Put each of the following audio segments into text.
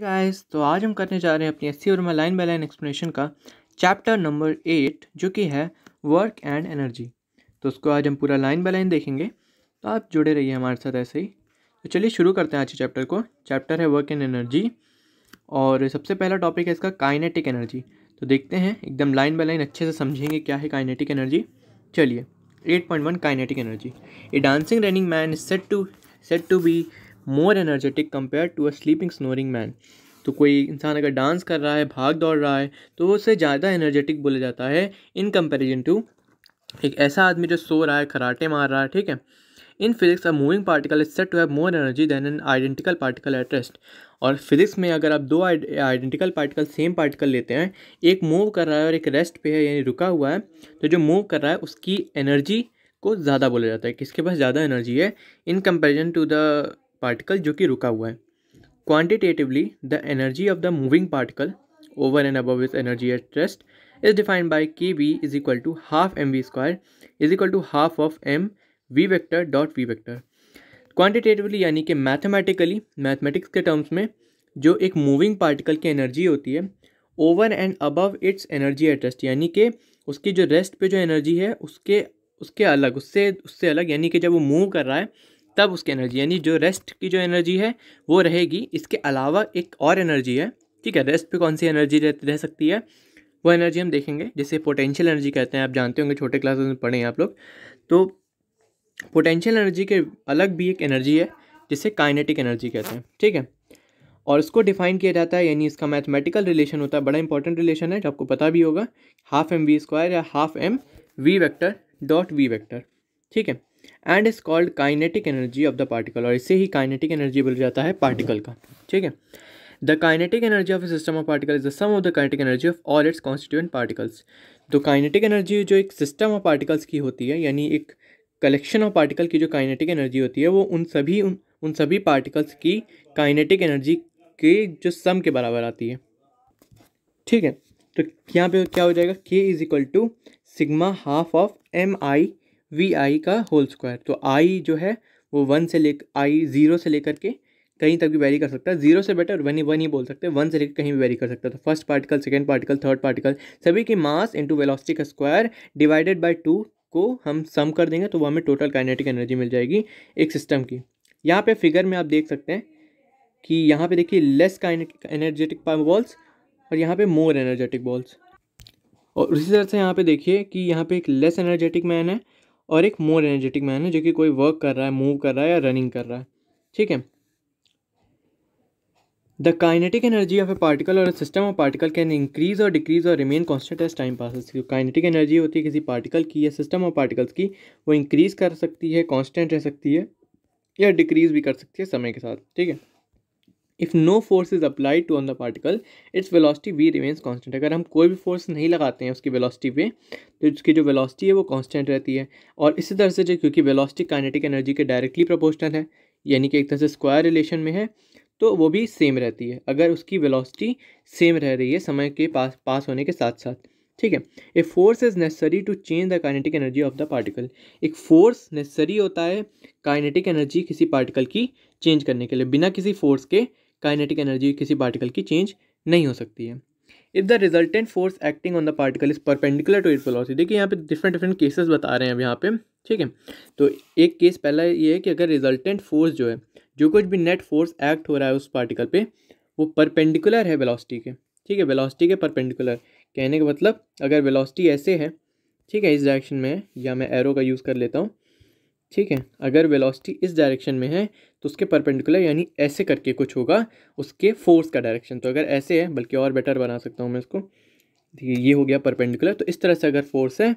Guys, तो आज हम करने जा रहे हैं अपनी 80 और में लाइन बाय लाइन एक्सप्लेनेशन का चैप्टर नंबर 8 जो कि है वर्क एंड एनर्जी। तो उसको आज हम पूरा लाइन बाय लाइन देखेंगे, तो आप जुड़े रहिए हमारे साथ ऐसे ही। तो चलिए शुरू करते हैं आज के चैप्टर को। चैप्टर है वर्क एंड एनर्जी और सबसे पहला टॉपिक है इसका काइनेटिक एनर्जी। तो देखते हैं एकदम लाइन बाय लाइन अच्छे से समझेंगे क्या है काइनेटिक एनर्जी। चलिए 8.1 kinetic energy. A dancing running man is said to be more energetic compare to a sleeping snoring man. तो कोई इंसान अगर डांस कर रहा है, भाग दौड़ रहा है, तो वो उससे ज़्यादा एनर्जेटिक बोला जाता है इन कंपैरिजन टू एक ऐसा आदमी जो सो रहा है, खराटे मार रहा है। ठीक है। In physics a moving particle is said to have more energy than an identical particle at rest. और फिजिक्स में अगर आप दो आइडेंटिकल पार्टिकल सेम पार्टिकल लेते हैं, एक मूव कर रहा है और एक रेस्ट पे है यानी रुका हुआ है, तो जो मूव कर रहा है उसकी एनर्जी को ज़्यादा बोला जाता है, किसके पास ज़्यादा एनर्जी है in comparison to the particle जो कि रुका हुआ है। Quantitatively, the energy of the moving particle over and above its energy at rest is defined by kV is equal to half mv square is equal to half of m v vector dot v vector. Quantitatively यानी कि mathematically, mathematics के terms में जो एक moving particle की energy होती है over and above it's energy at rest, यानी कि उसकी जो रेस्ट पे जो एनर्जी है उसके उसके अलग उससे उससे अलग, यानी कि जब वो मूव कर रहा है तब उसकी एनर्जी, यानी जो रेस्ट की जो एनर्जी है वो रहेगी, इसके अलावा एक और एनर्जी है। ठीक है। रेस्ट पे कौन सी एनर्जी रह सकती है वो एनर्जी हम देखेंगे, जिसे पोटेंशियल एनर्जी कहते हैं। आप जानते होंगे, छोटे क्लासेस में पढ़े हैं आप लोग। तो पोटेंशियल एनर्जी के अलग भी एक एनर्जी है जिसे काइनेटिक एनर्जी कहते हैं। ठीक है। और इसको डिफाइन किया जाता है, यानी इसका मैथमेटिकल रिलेशन होता है, बड़ा इंपॉर्टेंट रिलेशन है जो आपको पता भी होगा, हाफ एम वी स्क्वायर या half M V vector dot V vector. ठीक है। And is called kinetic energy of the particle, और इसे ही काइनेटिक एनर्जी बोला जाता है पार्टिकल का। ठीक है। The kinetic energy of a system of particle is the sum of the kinetic energy of all its constituent particles. तो kinetic energy जो एक सिस्टम ऑफ पार्टिकल्स की होती है, यानी एक कलेक्शन ऑफ पार्टिकल की जो काइनेटिक एनर्जी होती है, वो उन सभी पार्टिकल्स की काइनेटिक एनर्जी के जो सम के बराबर आती है। ठीक है। तो यहाँ पे क्या हो जाएगा, k is equal to sigma half of M I V I का होल स्क्वायर। तो आई जो है वो 1 से लेकर आई 0 से लेकर के कहीं तक भी वेरी कर सकता है। 0 से बेटर वन ही बोल सकते हैं, 1 से लेकर कहीं भी वेरी कर सकता है। तो first particle, second particle, third particle, सभी की मास इंटू वेलोसिटी का स्क्वायर डिवाइडेड बाई 2 को हम सम कर देंगे, तो वो हमें टोटल काइनेटिक एनर्जी मिल जाएगी एक सिस्टम की। यहाँ पे फिगर में आप देख सकते हैं कि यहाँ पे देखिए लेस काइनेटिक एनर्जेटिक बॉल्स और यहाँ पे मोर एनर्जेटिक बॉल्स। और उसी तरह से यहाँ पे देखिए कि यहाँ पे एक लेस एनर्जेटिक मैन है और एक मोर एनर्जेटिक मैन है जो कि कोई वर्क कर रहा है, मूव कर रहा है या रनिंग कर रहा है। ठीक है। The kinetic energy of a particle और system of particle can increase और डिक्रीज और remain constant as time passes. जो काइनेटिक एनर्जी होती है किसी पार्टिकल की या सिस्टम ऑफ पार्टिकल्स की, वो इंक्रीज कर सकती है, कॉन्स्टेंट रह सकती है, या डिक्रीज भी कर सकती है समय के साथ। ठीक है। If no force is applied to on the particle its velocity V remains constant. अगर हम कोई भी फोर्स नहीं लगाते हैं उसकी वेलोसिटी पे, तो उसकी जो वेलोसिटी है वो कांस्टेंट रहती है। और इसी तरह से जो, क्योंकि वेलोसिटी काइनेटिक एनर्जी के डायरेक्टली प्रोपोर्शनल है, यानी कि एक तरह से स्क्वायर रिलेशन में है, तो वो भी सेम रहती है अगर उसकी वेलोसिटी सेम रह रही है समय के पास होने के साथ साथ। ठीक है। A force is necessary to change the kinetic energy of the particle. एक फोर्स नेसेसरी होता है काइनेटिक एनर्जी किसी पार्टिकल की चेंज करने के लिए। बिना किसी फोर्स के काइनेटिक एनर्जी किसी पार्टिकल की चेंज नहीं हो सकती है। If the resultant force acting on the particle is perpendicular to its velocity. देखिए यहाँ पे डिफरेंट केसेस बता रहे हैं अब यहाँ पे। ठीक है। तो एक केस पहला ये है कि अगर रिजल्टेंट फोर्स जो है, जो कुछ भी नेट फोर्स एक्ट हो रहा है उस पार्टिकल पे, वो परपेंडिकुलर है वेलोसिटी के। ठीक है। वेलोसिटी के परपेंडिकुलर कहने का मतलब, अगर वेलोसिटी ऐसे है, ठीक है, इस डायरेक्शन में है, या मैं एरो का यूज़ कर लेता हूँ। ठीक है। अगर वेलोसिटी इस डायरेक्शन में है तो उसके परपेंडिकुलर, यानी ऐसे करके कुछ होगा उसके फोर्स का डायरेक्शन। तो अगर ऐसे है, बल्कि और बेटर बना सकता हूँ मैं इसको, देखिए ये हो गया परपेंडिकुलर। तो इस तरह से अगर फोर्स है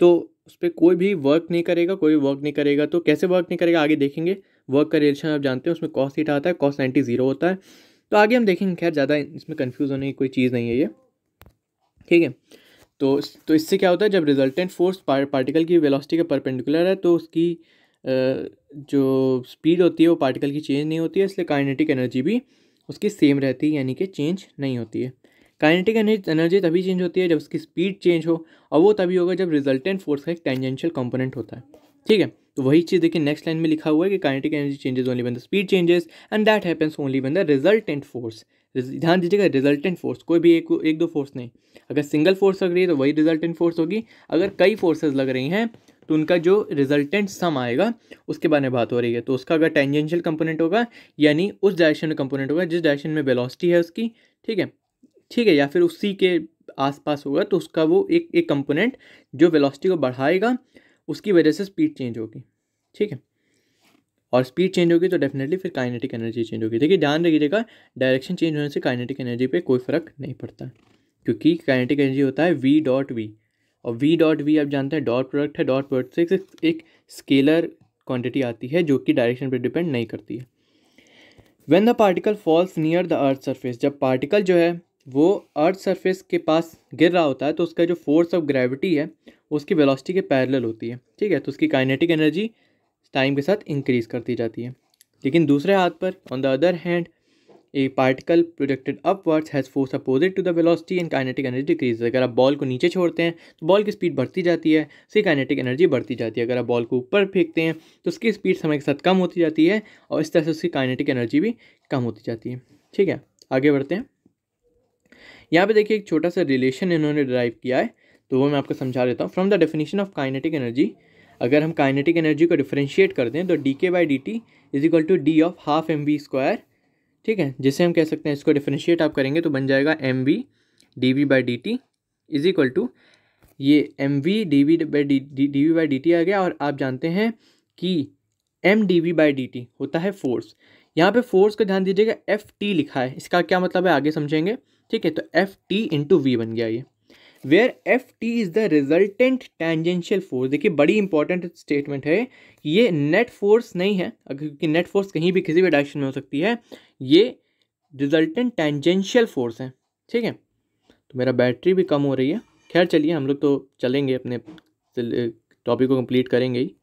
तो उस पर कोई भी वर्क नहीं करेगा, कोई वर्क नहीं करेगा। तो कैसे वर्क नहीं करेगा आगे देखेंगे। वर्क का रिलेशन आप जानते हैं, उसमें कॉस थीटा आता है, कॉस 90 0 होता है। तो आगे हम देखेंगे, खैर ज़्यादा इसमें कन्फ्यूज़ होने की कोई चीज़ नहीं है ये। ठीक है। तो इससे क्या होता है, जब रिजल्टेंट फोर्स पार्टिकल की वेलोसिटी के परपेंडिकुलर है तो उसकी जो स्पीड होती है वो पार्टिकल की चेंज नहीं होती है, इसलिए काइनेटिक एनर्जी भी उसकी सेम रहती है, यानी कि चेंज नहीं होती है। काइनेटिक एनर्जी तभी चेंज होती है जब उसकी स्पीड चेंज हो, और वो तभी होगा जब रिजल्टेंट फोर्स का एक टेंजेंशियल कंपोनेंट होता है। ठीक है। तो वही चीज़ देखिए नेक्स्ट लाइन में लिखा हुआ है कि kinetic energy changes only when the speed changes and that happens only when the resultant force, ध्यान दीजिएगा रिजल्टेंट फोर्स, कोई भी एक दो फोर्स नहीं। अगर सिंगल फोर्स लग रही है तो वही रिजल्टेंट फोर्स होगी, अगर कई फोर्सेज लग रही हैं तो उनका जो रिजल्टेंट सम आएगा उसके बारे में बात हो रही है। तो उसका अगर टेंजेंशियल कंपोनेंट होगा यानी उस डायरेक्शन में कंपोनेंट होगा जिस डायरेक्शन में वेलोसिटी है उसकी, ठीक है, या फिर उसी के आसपास होगा तो उसका वो एक कंपोनेंट जो वेलोसिटी को बढ़ाएगा, उसकी वजह से स्पीड चेंज होगी, ठीक है। और स्पीड चेंज होगी तो डेफिनेटली फिर काइनेटिक एनर्जी चेंज होगी। देखिए ध्यान रखिएगा, डायरेक्शन चेंज होने से काइनेटिक एनर्जी पे कोई फर्क नहीं पड़ता, क्योंकि काइनेटिक एनर्जी होता है वी डॉट वी, और वी डॉट वी आप जानते हैं डॉट प्रोडक्ट है, डॉट प्रोडक्ट से एक स्केलर क्वांटिटी आती है जो कि डायरेक्शन पर डिपेंड नहीं करती है। When the particle falls near the earth surface, जब पार्टिकल जो है वो अर्थ सरफेस के पास गिर रहा होता है तो उसका जो फोर्स ऑफ ग्रेविटी है उसकी वेलोसिटी के पैरेलल होती है, ठीक है। तो उसकी काइनेटिक एनर्जी टाइम के साथ इंक्रीज करती जाती है। लेकिन दूसरे हाथ पर on the other hand a particle projected upwards has force opposite to the velocity and kinetic energy decrease. अगर आप बॉल को नीचे छोड़ते हैं तो बॉल की स्पीड बढ़ती जाती है, उसकी काइनेटिक एनर्जी बढ़ती जाती है। अगर आप बॉल को ऊपर फेंकते हैं तो उसकी स्पीड समय के साथ कम होती जाती है और इस तरह से उसकी काइनेटिक एनर्जी भी कम होती जाती है, ठीक है। आगे बढ़ते हैं। यहाँ पे देखिए एक छोटा सा रिलेशन इन्होंने ड्राइव किया है, तो वो मैं आपको समझा देता हूँ। From the definition of kinetic energy, अगर हम काइनेटिक एनर्जी को डिफरेंशिएट कर दें तो D K by D T is equal to D of half M V square, ठीक है। जिसे हम कह सकते हैं, इसको डिफरेंशिएट आप करेंगे तो बन जाएगा M V D V by D T is equal to ये M V D V by D T आ गया। और आप जानते हैं कि M D V by D T होता है फोर्स। यहाँ पे फोर्स का ध्यान दीजिएगा, एफ टी लिखा है, इसका क्या मतलब है आगे समझेंगे, ठीक है। तो एफ टी इंटू वी बन गया ये, where F T is the resultant tangential force. देखिए बड़ी इंपॉर्टेंट स्टेटमेंट है, ये नेट फोर्स नहीं है, क्योंकि नेट फोर्स कहीं भी किसी भी डायरेक्शन में हो सकती है, ये रिजल्टेंट टेंजेंशियल फोर्स है, ठीक है। तो मेरा बैटरी भी कम हो रही है, खैर चलिए हम लोग तो चलेंगे, अपने टॉपिक को कंप्लीट करेंगे ही।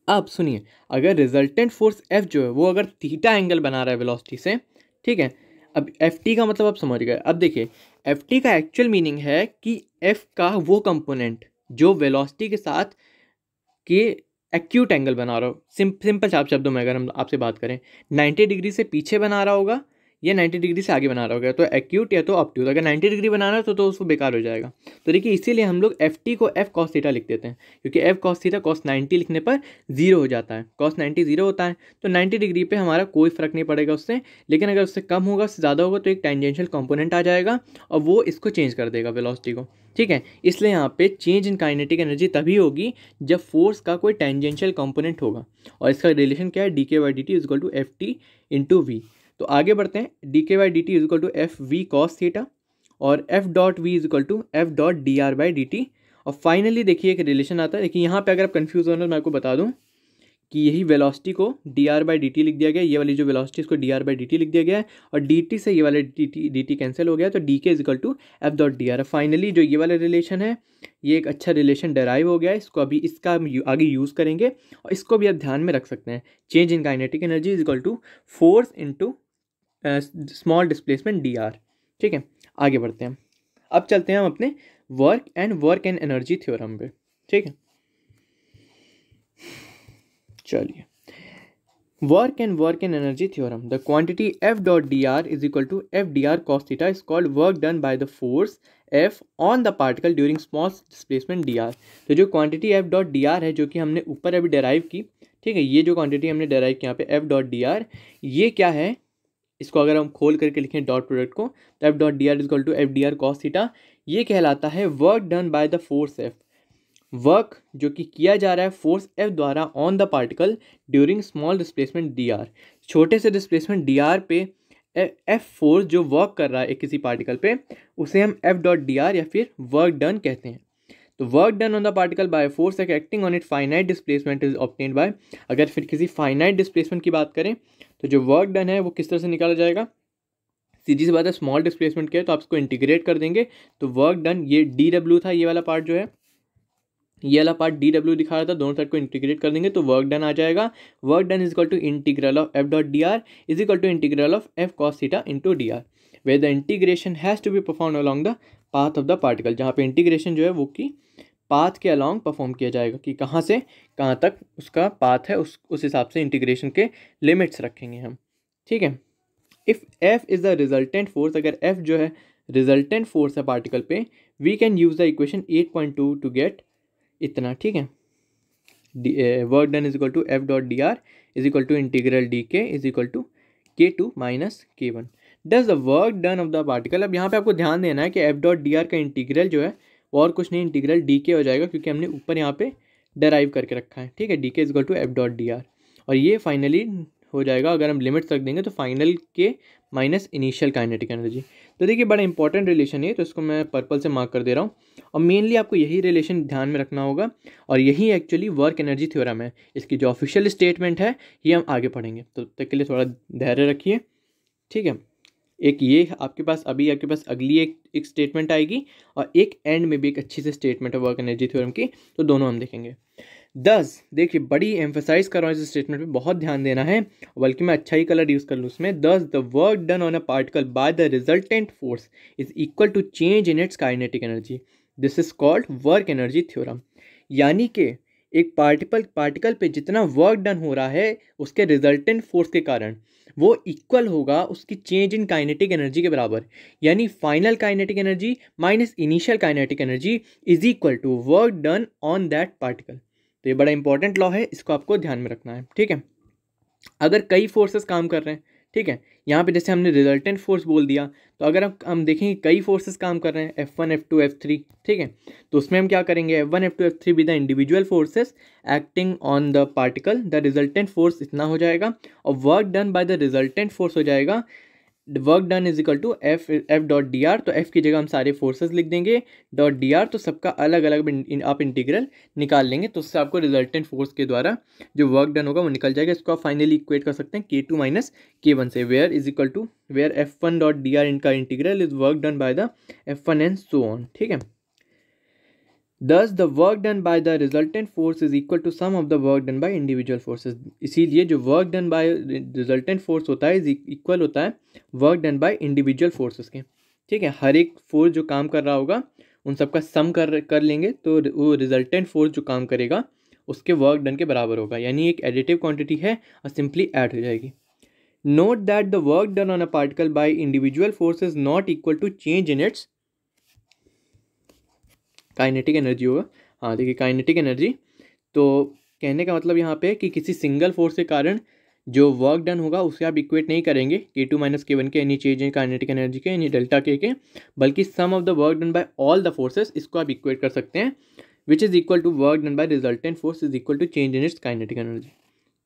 अब सुनिए, अगर रिजल्टेंट फोर्स एफ जो है वो अगर थीटा एंगल बना रहा है वेलोसिटी से, ठीक है। अब एफ टी का मतलब आप समझ गए। अब देखिए एफ टी का एक्चुअल मीनिंग है कि एफ का वो कंपोनेंट जो वेलोसिटी के साथ के एक्यूट एंगल बना रहा हो। सिंपल शब्दों में अगर हम आपसे बात करें, 90 डिग्री से पीछे बना रहा होगा या 90 डिग्री से आगे बना रहा होगा, तो एक्यूट या तो ऑब्ट्यूज। अगर 90 डिग्री बनाना है तो उसको बेकार हो जाएगा। तो देखिए इसीलिए हम लोग एफ टी को एफ कॉस थीटा लिख देते हैं, क्योंकि एफ कॉस थीटा कॉस 90 लिखने पर 0 हो जाता है, कॉस 90 0 होता है। तो 90 डिग्री पे हमारा कोई फर्क नहीं पड़ेगा उससे, लेकिन अगर उससे कम होगा, उससे ज़्यादा होगा तो एक टेंजेंशियल कंपोनेंट आ जाएगा और वो इसको चेंज कर देगा वेलोसिटी को, ठीक है। इसलिए यहाँ पे चेंज इन काइनेटिक एनर्जी तभी होगी जब फोर्स का कोई टेंजेंशियल कंपोनेंट होगा। और इसका रिलेशन क्या है, D K by D T is equal to F T into V. तो आगे बढ़ते हैं, D K by D T is equal to F V cos theta और F dot V is equal to F dot D R by D T. और finally देखिए एक relation आता है। देखिए यहाँ पे अगर आप कन्फ्यूज हो ना, मैं आपको बता दूँ कि यही वेलोसिटी को D R by D T लिख दिया गया, ये वाली जो वेलोसिटी इसको D R by D T लिख दिया गया है, और डी टी से ये वाले डी टी कैंसिल हो गया, तो D K is equal to F dot D R. Finally जो ये वाला रिलेशन है ये एक अच्छा रिलेशन डेराइव हो गया है, इसको अभी इसका हम आगे यूज़ करेंगे और इसको भी आप ध्यान में रख सकते हैं। Change in kinetic energy is equal to force into small displacement D R, ठीक है। आगे बढ़ते हैं, अब चलते हैं हम अपने वर्क एंड एनर्जी थ्योरम पे, ठीक है। चलिए, work and energy theorem, the quantity F dot D R is equal to F D R cos theta is called work done by the force F on the particle during small displacement D R. तो जो quantity F dot D R है, जो कि हमने ऊपर अभी derive की, ठीक है, ये जो क्वांटिटी हमने डेराइव की यहाँ पे एफ डॉट डी आर, ये क्या है, इसको अगर हम खोल करके लिखें डॉट प्रोडक्ट को, तो F dot D R is equal to F D R cos theta, ये कहलाता है work done by the force F. Work जो कि किया जा रहा है फोर्स एफ द्वारा on the particle during small displacement D R, छोटे से डिस्प्लेसमेंट डी आर पे एफ फोर्स जो वर्क कर रहा है किसी पार्टिकल पे, उसे हम एफ डॉट डी आर या फिर वर्क डन कहते हैं। तो work done on the particle by force acting on it finite displacement is obtained by. अगर फिर किसी फाइनाइट डिस्प्लेसमेंट की बात करें तो जो वर्क डन है वो किस तरह से निकाला जाएगा, सीधी सी बात है, स्मॉल डिस्प्लेसमेंट क्या है तो आप इसको इंटीग्रेट कर देंगे, तो वर्क डन ये डी डब्ल्यू था, ये वाला पार्ट जो है, ये वाला पार्ट डी डब्ल्यू दिखा रहा था, दोनों साइड को इंटीग्रेट कर देंगे तो वर्क डन आ जाएगा। Work done is equal to integral of F dot D R is equal to integral of F cos theta into D R, where the integration has to be perform along the path of the particle, जहाँ पे integration जो है वो कि path के along perform किया जाएगा कि कहाँ से कहाँ तक उसका पाथ है, उस हिसाब से इंटीग्रेशन के लिमिट्स रखेंगे हम, ठीक है। If F is the resultant force, अगर एफ जो है रिजल्टेंट फोर्स है पार्टिकल पे, we can use the equation 8.2 to get इतना, ठीक है। Work done is equal to F dot D R is equal to integral D K is equal to K2 minus K1। Does the work done of the particle, अब यहाँ पे आपको ध्यान देना है कि एफ डॉट डी आर का integral जो है वो और कुछ नहीं, इंटीग्रल डी के हो जाएगा, क्योंकि हमने ऊपर यहाँ पे डराइव करके रखा है, ठीक है। D K is equal to F dot D R, और ये फाइनली हो जाएगा, अगर हम लिमिट्स रख देंगे तो फाइनल के माइनस इनिशियल काइनेटिक एनर्जी। तो देखिए बड़ा इंपॉर्टेंट रिलेशन है, तो इसको मैं पर्पल से मार्क कर दे रहा हूँ, और मेनली आपको यही रिलेशन ध्यान में रखना होगा, और यही एक्चुअली वर्क एनर्जी थ्योरम है। इसकी जो ऑफिशियल स्टेटमेंट है ये हम आगे पढ़ेंगे, तो तब तक के लिए थोड़ा धैर्य रखिए, ठीक है। एक ये आपके पास अगली एक स्टेटमेंट आएगी, और एक एंड में भी एक अच्छी सी स्टेटमेंट है वर्क एनर्जी थ्योरम की, तो दोनों हम देखेंगे। दस, देखिए बड़ी एम्फेसाइज कर रहा हूँ इस स्टेटमेंट पे, बहुत ध्यान देना है, बल्कि मैं अच्छा ही कलर यूज़ कर लूँ उसमें। Thus the work done on a particle by the resultant force is equal to change in its kinetic energy, this is called work energy theorem. यानी कि एक पार्टिकल पे जितना वर्क डन हो रहा है उसके रिजल्टेंट फोर्स के कारण वो इक्वल होगा उसकी चेंज इन काइनेटिक एनर्जी के बराबर, यानी final kinetic energy minus initial kinetic energy is equal to work done on that particle. तो ये बड़ा इंपॉर्टेंट लॉ है, इसको आपको ध्यान में रखना है, ठीक है। अगर कई फोर्सेस काम कर रहे हैं, ठीक है, यहाँ पे जैसे हमने रिजल्टेंट फोर्स बोल दिया, तो अगर हम देखेंगे कई फोर्सेस काम कर रहे हैं, F1 F2 F3, ठीक है, तो उसमें हम क्या करेंगे, F1 F2 F3 be the individual forces acting on the particle, the resultant force इतना हो जाएगा, और work done by the resultant force हो जाएगा work done is equal to F dot D R. तो एफ की जगह हम सारे फोर्सेस लिख देंगे, डॉट डी आर, तो सबका अलग अलग आप इंटीग्रल निकाल लेंगे, तो उससे आपको रिजल्टेंट फोर्स के द्वारा जो वर्क डन होगा वो निकल जाएगा। इसको आप फाइनली इक्वेट कर सकते हैं K2 माइनस K1 से, where is equal to where F1 dot D R इनका integral is work done by the F1 and so on, ठीक है। Thus the work done by the resultant force is equal to sum of the work done by individual forces। इसीलिए जो work done by resultant force होता है equal होता है work done by individual forces के, ठीक है। हर एक फोर्स जो काम कर रहा होगा उन सबका सम कर लेंगे, तो वो रिजल्टेंट फोर्स जो काम करेगा उसके वर्क डन के बराबर होगा, यानी एक एडिटिव क्वांटिटी है और सिंपली ऐड हो जाएगी। Note that the work done on a particle by individual force is not equal to change in its kinetic energy होगा। हाँ देखिए काइनेटिक एनर्जी, तो कहने का मतलब यहाँ पे कि किसी सिंगल फोर्स के कारण जो वर्क डन होगा उसे आप इक्वेट नहीं करेंगे K2 माइनस K1 के, यानी चेंज इन काइनेटिक एनर्जी के, यानी डेल्टा के, बल्कि sum of the work done by all the forces, इसको आप इक्वेट कर सकते हैं, which is equal to work done by resultant force is equal to change in its kinetic energy,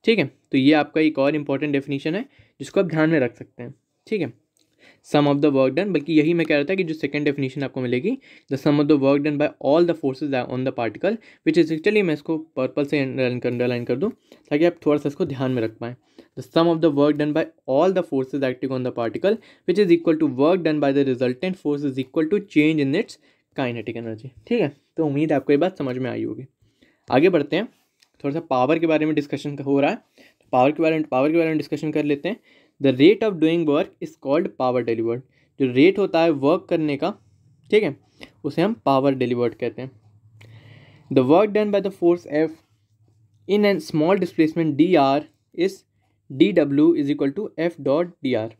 ठीक है। तो ये आपका एक और इंपॉर्टेंट डेफिनेशन है जिसको आप ध्यान में रख सकते हैं, ठीक है। सम ऑफ द वर्क डन, बल्कि यही मैं कह रहा था कि जो सेकंड डेफिनेशन आपको मिलेगी, the sum of the work done by all the forces on the particle which is, चलिए मैं इसको पर्पल से अंडरलाइन कर दूँ ताकि आप थोड़ा सा इसको ध्यान में रख पाएँ। The sum of the work done by all the forces acting on the particle which is equal to work done by the resultant force is equal to change in its kinetic energy, ठीक है। तो उम्मीद है आपको ये बात समझ में आई होगी। आगे बढ़ते हैं, थोड़ा सा पावर के बारे में डिस्कशन हो रहा है, तो पावर के बारे में डिस्कशन कर लेते हैं। The rate of doing work is called power delivered. जो रेट होता है वर्क करने का, ठीक है, उसे हम पावर डिलीवर्ड कहते हैं। The work done by the force F in an small displacement D R is D W is equal to F dot D R.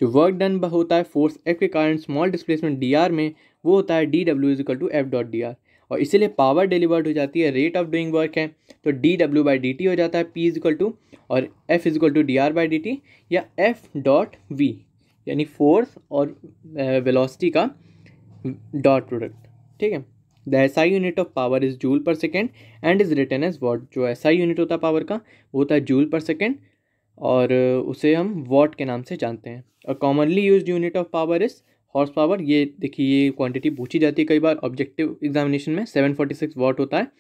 जो वर्क डन होता है फोर्स एफ के कारण स्मॉल डिस्प्लेसमेंट डी आर में, वो होता है D W is equal to F dot D R, और इसीलिए पावर डिलीवर्ड हो जाती है, रेट ऑफ डूइंग वर्क है तो D W by D T हो जाता है, पी इज इक्वल टू और F is equal to D R by D T, या एफ डॉट वी, यानी फोर्स और वेलोसिटी का डॉट प्रोडक्ट, ठीक है। The SI unit of power is joule per second and is written as watt. जो SI unit होता है power का वो होता है जूल पर सेकेंड, और उसे हम वॉट के नाम से जानते हैं। और commonly used unit of power is horse power. ये देखिए ये क्वांटिटी पूछी जाती है कई बार ऑब्जेक्टिव एग्जामिनेशन में, 746 वॉट होता है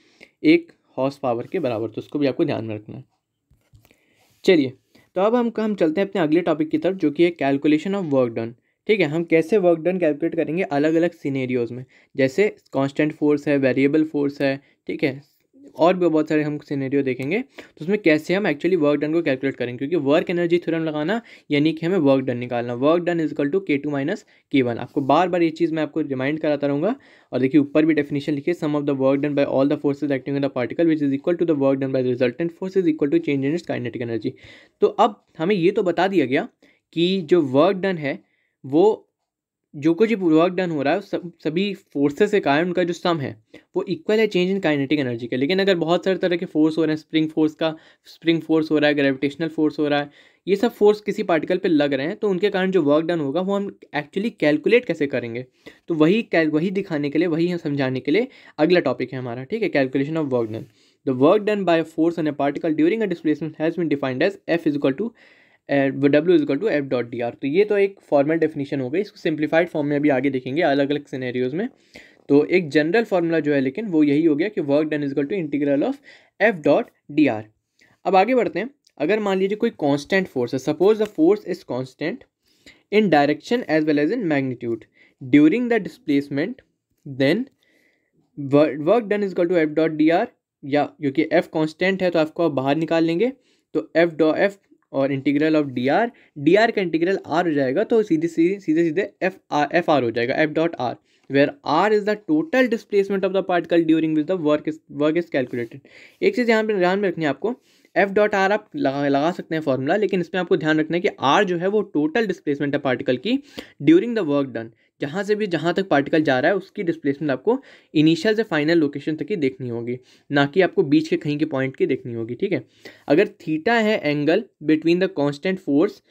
एक हॉर्स पावर के बराबर, तो उसको भी आपको ध्यान में रखना है। चलिए तो अब हम चलते हैं अपने अगले टॉपिक की तरफ, जो कि है कैलकुलेशन ऑफ वर्क डन, ठीक है। हम कैसे वर्क डन कैलकुलेट करेंगे अलग अलग सिनेरियोज में, जैसे कांस्टेंट फोर्स है, वेरिएबल फोर्स है, ठीक है, और भी बहुत सारे हम सिनेरियो देखेंगे तो उसमें कैसे हम एक्चुअली वर्क डन को कैलकुलेट करेंगे, क्योंकि वर्क एनर्जी थ्योरम लगाना यानी कि हमें वर्क डन निकालना, work done is equal to K2 minus K1। आपको बार बार ये चीज़ मैं आपको रिमाइंड कराता रहूँगा। और देखिए ऊपर भी डेफिनेशन लिखिए, sum of the work done by all the forces acting on the particle which is equal to the work done by the resultant force is equal to change in its kinetic energy. तो अब हमें ये तो बता दिया गया कि जो वर्क डन है वो जो कुछ भी वर्क डन हो रहा है सभी फोर्सेस के कारण उनका जो सम है वो इक्वल है चेंज इन काइनेटिक एनर्जी के। लेकिन अगर बहुत सारे तरह के फोर्स हो रहे हैं, स्प्रिंग फोर्स हो रहा है, ग्रेविटेशनल फोर्स हो रहा है, ये सब फोर्स किसी पार्टिकल पे लग रहे हैं, तो उनके कारण जो वर्क डन होगा वो हम एक्चुअली कैलकुलेट कैसे करेंगे, तो वही दिखाने के लिए, वही हम समझाने के लिए अगला टॉपिक है हमारा, ठीक है, calculation of work done. The work done by force on a particle during a displacement has been defined as F is equal to W is equal to F dot DR। तो ये तो एक formal definition हो गई, इसको simplified form में अभी आगे देखेंगे अलग अलग सिनेरियोज में। तो एक जनरल फार्मूला जो है लेकिन वो यही हो गया कि work done is equal to integral of F dot DR। अब आगे बढ़ते हैं। अगर मान लीजिए कोई कांस्टेंट फोर्स है, suppose the force is constant in direction as well as in magnitude during the displacement, then work done is equal to F dot DR, या क्योंकि F कांस्टेंट है तो F को आप बाहर निकाल लेंगे, तो F और इंटीग्रल ऑफ DR का इंटीग्रल R हो जाएगा, तो सीधे एफ आर हो जाएगा, F dot R, where R is the total displacement of the particle during which the work is calculated. एक चीज़ यहाँ पे ध्यान में रखनी है आपको, F डॉट R आप लगा सकते हैं फॉर्मूला, लेकिन इसमें आपको ध्यान रखना है कि R जो है वो टोटल डिस्प्लेसमेंट है पार्टिकल की ड्यूरिंग द वर्क डन। जहाँ तक पार्टिकल जा रहा है उसकी डिस्प्लेसमेंट आपको इनिशियल से फाइनल लोकेशन तक ही देखनी होगी, ना कि आपको बीच के कहीं के पॉइंट की देखनी होगी, ठीक है। अगर थीटा है angle between the constant force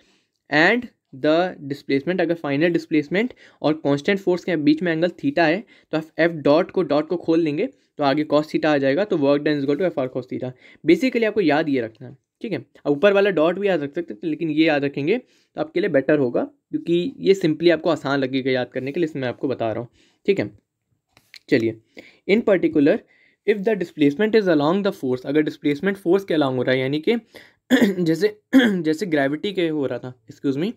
and the displacement, अगर फाइनल डिस्प्लेसमेंट और कांस्टेंट फोर्स के बीच में एंगल थीटा है, तो आप F डॉट को खोल लेंगे तो आगे कॉस थीटा आ जाएगा, तो work done is equal to F R cos theta. Basically आपको याद ये रखना है, ठीक है। अब ऊपर वाला डॉट भी याद रख सकते हैं, लेकिन ये याद रखेंगे तो आपके लिए बेटर होगा, क्योंकि ये सिंपली आपको आसान लगेगा याद करने के लिए, इसमें मैं आपको बता रहा हूँ, ठीक है। चलिए, इन particular if the displacement is along the force, अगर डिस्प्लेसमेंट फोर्स के अलॉन्ग हो रहा है, यानी कि जैसे ग्रेविटी के हो रहा था, एक्सक्यूज मी,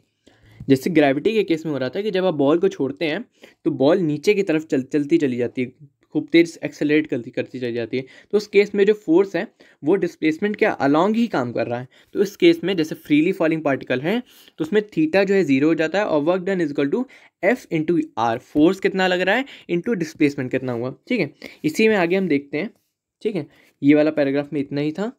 जैसे ग्रेविटी के केस में हो रहा था कि जब आप बॉल को छोड़ते हैं तो बॉल नीचे की तरफ चलती चली जाती है, खूब तेज एक्सेलरेट करती चली जाती है, तो उस केस में जो फोर्स है वो डिस्प्लेसमेंट के अलॉन्ग ही काम कर रहा है। तो इस केस में जैसे फ्रीली फॉलिंग पार्टिकल है तो उसमें थीटा जो है 0 हो जाता है, और work done is equal to F into R, force कितना लग रहा है इंटू डिस्प्लेसमेंट कितना हुआ, ठीक है। इसी में आगे हम देखते हैं, ठीक है। ये वाला पैराग्राफ में इतना ही था।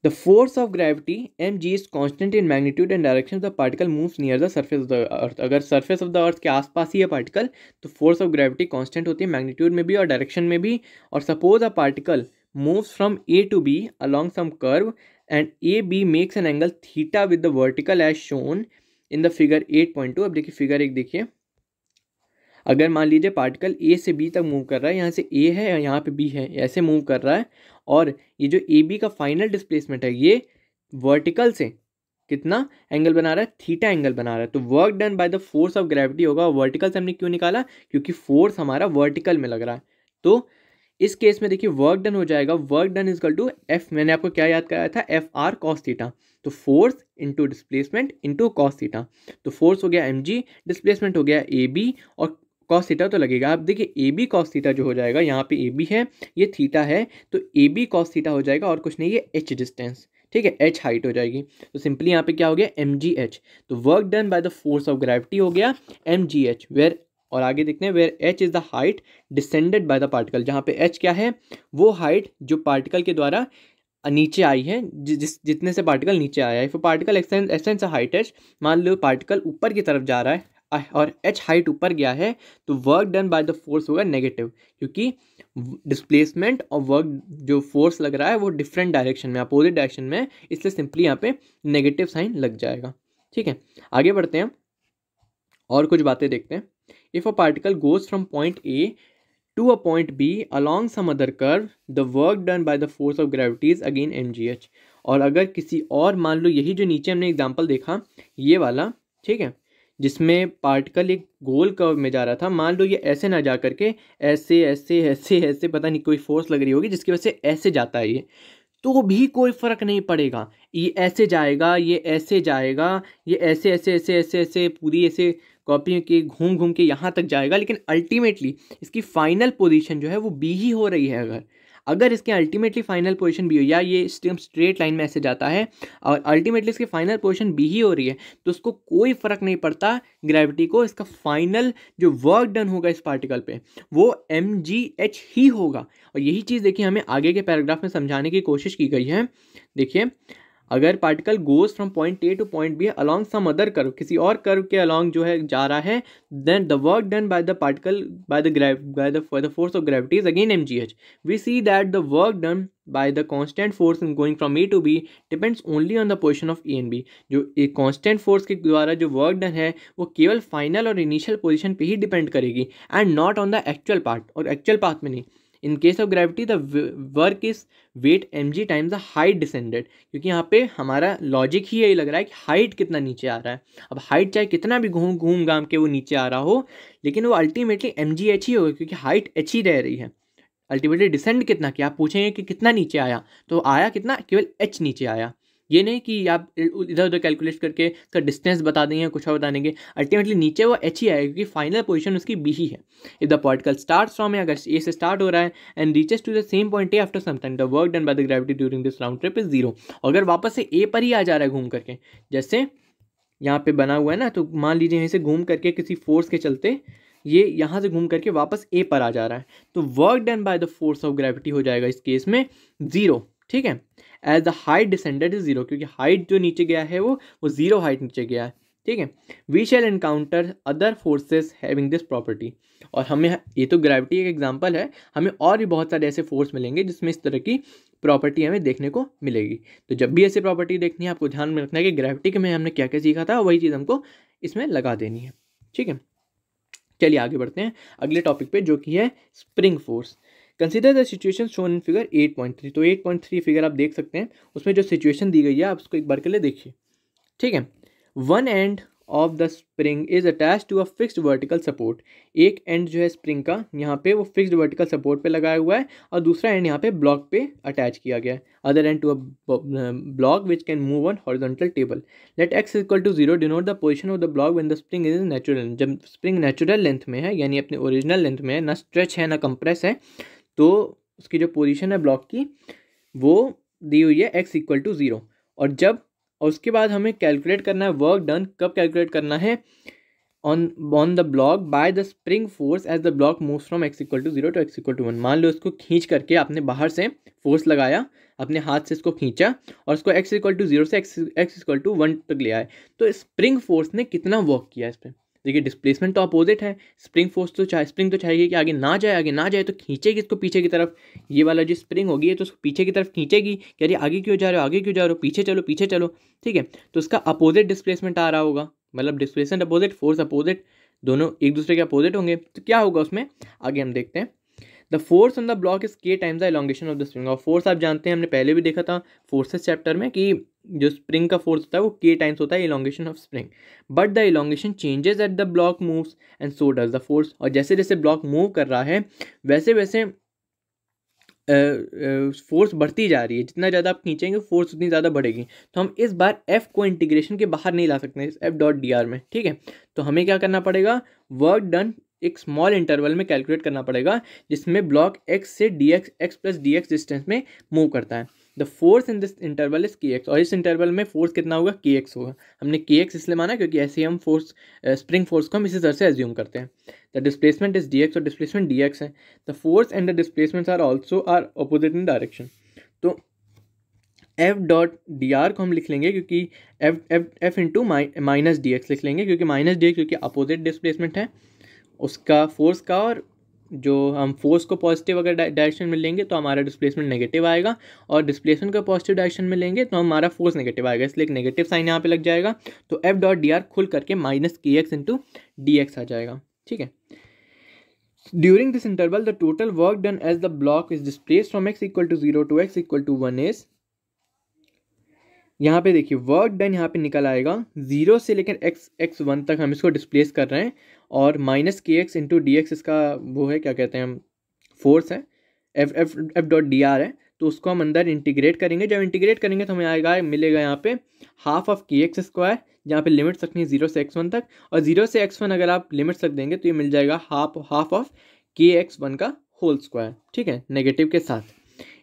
The force of gravity mg is constant in magnitude and direction the particle moves near the surface of the earth। अगर surface of the earth के आसपास ही है पार्टिकल तो force of gravity constant होती है मैग्नीट्यूड में भी और डायरेक्शन में भी। और suppose a particle moves from A to B along some curve and AB makes an angle theta with the vertical as shown in the figure 8.2। अब देखिए फिगर 1 देखिए, अगर मान लीजिए पार्टिकल ए से बी तक मूव कर रहा है, यहाँ से ए है और यहाँ पे बी है, ऐसे मूव कर रहा है, और ये जो ए बी का फाइनल डिस्प्लेसमेंट है ये वर्टिकल से कितना एंगल बना रहा है, थीटा एंगल बना रहा है, तो work done by the force of gravity होगा। वर्टिकल से हमने क्यों निकाला, क्योंकि फोर्स हमारा वर्टिकल में लग रहा है। तो इस केस में देखिए वर्क डन हो जाएगा, work done is equal to F, मैंने आपको क्या याद कराया था, एफ आर कॉस थीटा, तो force into displacement into cos theta, तो फोर्स हो गया एम जी, डिस्प्लेसमेंट हो गया ए बी, और कॉस थीटा तो लगेगा। आप देखिए ए बी कॉस थीटा जो हो जाएगा, यहाँ पे ए बी है ये थीटा है, तो ए बी कॉस थीटा हो जाएगा, और कुछ नहीं ये एच डिस्टेंस, ठीक है, एच हाइट हो जाएगी। तो सिंपली यहाँ पे क्या हो गया एम जी एच, तो work done by the force of gravity हो गया एम जी एच, वेयर, और आगे देखते हैं where H is the height descended by the particle, जहाँ पे एच क्या है, वो हाइट जो पार्टिकल के द्वारा नीचे आई है, जितने से पार्टिकल नीचे आया है। फिर पार्टिकल एसेंस हाइट एच, मान लो पार्टिकल ऊपर की तरफ जा रहा है और एच हाइट ऊपर गया है, तो work done by the force होगा नेगेटिव, क्योंकि डिस्प्लेसमेंट और वर्क जो फोर्स लग रहा है वो डिफरेंट डायरेक्शन में, अपोजिट डायरेक्शन में, इसलिए सिंपली यहाँ पे नेगेटिव साइन लग जाएगा। ठीक है, आगे बढ़ते हैं और कुछ बातें देखते हैं। If a particle goes from point A to a point B along some other curve, the work done by the force of gravity is again mgh। और अगर किसी और, मान लो यही जो नीचे हमने एग्जांपल देखा ये वाला, ठीक है, जिसमें पार्टिकल एक गोल कर्व में जा रहा था, मान लो ये ऐसे ना जा करके ऐसे ऐसे ऐसे ऐसे, पता नहीं कोई फोर्स लग रही होगी जिसकी वजह से ऐसे जाता है ये, तो भी कोई फ़र्क नहीं पड़ेगा, ये ऐसे जाएगा, ये ऐसे जाएगा, ये ऐसे ऐसे ऐसे ऐसे ऐसे पूरी ऐसे कॉपी के घूम घूम के यहाँ तक जाएगा, लेकिन अल्टीमेटली इसकी फाइनल पोजीशन जो है वो बी ही हो रही है। अगर इसके अल्टीमेटली फाइनल पोजीशन बी हो, या ये स्ट्रेट लाइन में ऐसे जाता है और अल्टीमेटली इसकी फाइनल पोजीशन बी ही हो रही है, तो उसको कोई फर्क नहीं पड़ता ग्रेविटी को, इसका फाइनल जो वर्क डन होगा इस पार्टिकल पे वो mgh ही होगा। और यही चीज़ देखिए हमें आगे के पैराग्राफ में समझाने की कोशिश की गई है। देखिए, अगर particle goes from point A to point B along some other curve, किसी और कर्व के अलॉन्ग जो है जा रहा है, then the work done by the particle by the force of gravity is again mgh। We see that the work done by the constant force in going from A to B depends only on the position of A and B. जो एक constant force के द्वारा जो work done है वो केवल final और initial position पे ही डिपेंड करेगी and not on the actual part, और एक्चुअल पाथ में नहीं। In case of gravity the work is weight mg times the height descended, क्योंकि यहाँ पे हमारा लॉजिक ही यही लग रहा है कि हाइट कितना नीचे आ रहा है। अब हाइट चाहे कितना भी घूम घाम के वो नीचे आ रहा हो, लेकिन वो अल्टीमेटली mgh ही होगा, क्योंकि हाइट h ही रह रही है। अल्टीमेटली डिसेंड कितना किया, आप पूछेंगे कि कितना नीचे आया, तो आया कितना, केवल h नीचे आया। ये नहीं कि आप इधर उधर कैलकुलेट करके उसका डिस्टेंस बता देंगे, कुछ और बता देंगे, अल्टीमेटली नीचे वो h ही आएगा, क्योंकि फाइनल पोजीशन उसकी b ही है। If the particle starts from, अगर ए से स्टार्ट हो रहा है and reaches to the same point A after some time, the work done by the gravity during this round trip is zero. अगर वापस से ए पर ही आ जा रहा है घूम करके, जैसे यहाँ पे बना हुआ है ना, तो मान लीजिए यहीं से घूम करके किसी फोर्स के चलते ये यहाँ से घूम करके वापस ए पर आ जा रहा है, तो work done by the force of gravity हो जाएगा इस केस में जीरो। ठीक है, as the height descended is zero, क्योंकि हाइट जो नीचे गया है वो जीरो हाइट नीचे गया है। ठीक है, we shall encounter other forces having this property. और हमें, ये तो ग्रेविटी एक एग्जांपल है, हमें और भी बहुत सारे ऐसे फोर्स मिलेंगे जिसमें इस तरह की प्रॉपर्टी हमें देखने को मिलेगी। तो जब भी ऐसी प्रॉपर्टी देखनी है, आपको ध्यान में रखना है कि ग्रेविटी के में हमने क्या क्या सीखा था, वही चीज़ हमको इसमें लगा देनी है। ठीक है, चलिए आगे बढ़ते हैं अगले टॉपिक पे, जो कि है spring force. Consider the situation shown in figure 8.3। तो 8.3 फिगर आप देख सकते हैं, उसमें जो सिचुएशन दी गई है आप उसको एक बार के लिए देखिए। ठीक है, one end of the spring is attach to a fixed vertical support. एक एंड जो है स्प्रिंग का यहाँ पे वो फिक्स्ड वर्टिकल सपोर्ट पे लगाया हुआ है, और दूसरा एंड यहाँ पे ब्लॉक पे अटैच किया गया है। Other end to a block which can move on horizontal table. Let x equal to 0 denote the position of the block when the spring is natural. जब स्प्रिंग नेचुरल लेंथ में है, यानी अपने original length में है, ना stretch है ना कंप्रेस है, तो उसकी जो पोजीशन है ब्लॉक की वो दी हुई है x इक्वल टू 0। और उसके बाद हमें कैलकुलेट करना है वर्क डन। कब कैलकुलेट करना है, on the block by the spring force as the block moves from x equal to 0 to x equal to 1। मान लो इसको खींच करके आपने बाहर से फोर्स लगाया, अपने हाथ से इसको खींचा और इसको x इक्वल टू 0 से x इक्वल टू 1 तक ले आए, तो स्प्रिंग फोर्स ने कितना वर्क किया इस पर। देखिए, डिस्प्लेसमेंट तो अपोजिट है, स्प्रिंग फोर्स तो स्प्रिंग तो चाहिए कि आगे ना जाए, तो खींचेगी इसको पीछे की तरफ। ये वाला जो स्प्रिंग होगी तो उसको पीछे की तरफ खींचेगी, कह रही आगे क्यों जा रहे हो, पीछे चलो। ठीक है, तो उसका अपोजिट डिस्प्लेसमेंट आ रहा होगा, मतलब डिस्प्लेसमेंट अपोजिट, फोर्स अपोजिट, दोनों एक दूसरे के अपोजिट होंगे। तो क्या होगा उसमें, आगे हम देखते हैं। The force on the block is k times the elongation of the spring. और फोर्स आप जानते हैं, हमने पहले भी देखा था फोर्सेस चैप्टर में, कि जो स्प्रिंग का फोर्स होता है वो k टाइम्स होता है elongation of spring. But the elongation changes at the block moves and so does the force. और जैसे जैसे ब्लॉक मूव कर रहा है वैसे वैसे फोर्स बढ़ती जा रही है। जितना ज़्यादा आप खींचेंगे फोर्स उतनी ज़्यादा बढ़ेगी। तो हम इस बार f को इंटीग्रेशन के बाहर नहीं ला सकते f.dr में। ठीक है, तो हमें क्या करना पड़ेगा, वर्क डन एक स्मॉल इंटरवल में कैलकुलेट करना पड़ेगा, जिसमें ब्लॉक x से x प्लस dx डिस्टेंस में मूव करता है। The force in this interval is kx। और इस इंटरवल में फोर्स कितना होगा, kx होगा। हमने kx इसलिए माना क्योंकि ऐसे हम फोर्स स्प्रिंग फोर्स को हम इसी तरह से एज्यूम करते हैं। द डिस्प्लेसमेंट इज dx, और डिस्प्लेसमेंट dx है। The force and the displacements are also opposite in direction. तो f.dr को हम लिख लेंगे क्योंकि f इंटू माइनस डी लिख लेंगे, क्योंकि माइनस डी क्योंकि अपोजिट डिस्प्लेसमेंट है उसका फोर्स का, और जो हम फोर्स को पॉजिटिव अगर डायरेक्शन में लेंगे तो हमारा डिस्प्लेसमेंट नेगेटिव आएगा, और डिस्प्लेसमेंट को पॉजिटिव डायरेक्शन में लेंगे तो हमारा फोर्स नेगेटिव आएगा, इसलिए एक नेगेटिव साइन यहाँ पे लग जाएगा। तो f.dr खुल करके माइनस kx इंटू dx आ जाएगा। ठीक है, during this interval the total work done as the block is displaced from x equal to 0 to x equal to 1 is, यहाँ पे देखिए वर्क डन यहाँ पे निकल आएगा 0 से लेकर x1 तक हम इसको डिस्प्लेस कर रहे हैं, और माइनस kx इंटू डी इसका वो है, क्या कहते हैं हम, फोर्स है, f.dr है। तो उसको हम अंदर इंटीग्रेट करेंगे। जब इंटीग्रेट करेंगे तो हमें आएगा, मिलेगा यहाँ पे हाफ ऑफ kx स्क्वायर, जहाँ पे लिमिट्स रखनी है 0 से x1 तक, और 0 से x1 अगर आप लिमिट्स रख देंगे तो ये मिल जाएगा हाफ ऑफ kx1 का होल स्क्वायर। ठीक है, नेगेटिव के साथ।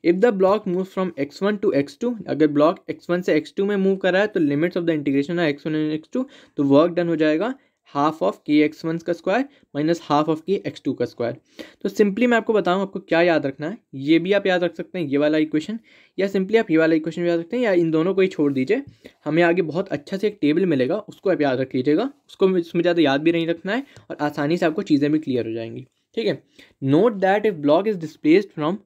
If the block move from x1 to x2, अगर ब्लॉक x1 से x2 में मूव कर रहा है तो लिमिट्स ऑफ द इंटीग्रेशन है x1 एंड x2, तो वर्क डन हो जाएगा हाफ ऑफ के x1 का स्क्वायर माइनस हाफ ऑफ के x2 का स्क्वायर। तो सिंपली मैं आपको बताऊं आपको क्या याद रखना है, ये भी आप याद रख सकते हैं ये वाला इक्वेशन, या सिंपली आप ये वाला इक्वेशन याद रखते हैं, या इन दोनों को ही छोड़ दीजिए। हमें आगे बहुत अच्छा से एक टेबल मिलेगा, उसको आप याद रख लीजिएगा, उसको उसमें ज़्यादा याद भी नहीं रखना है और आसानी से आपको चीज़ें भी क्लियर हो जाएंगी। ठीक है, note that if block is displaced from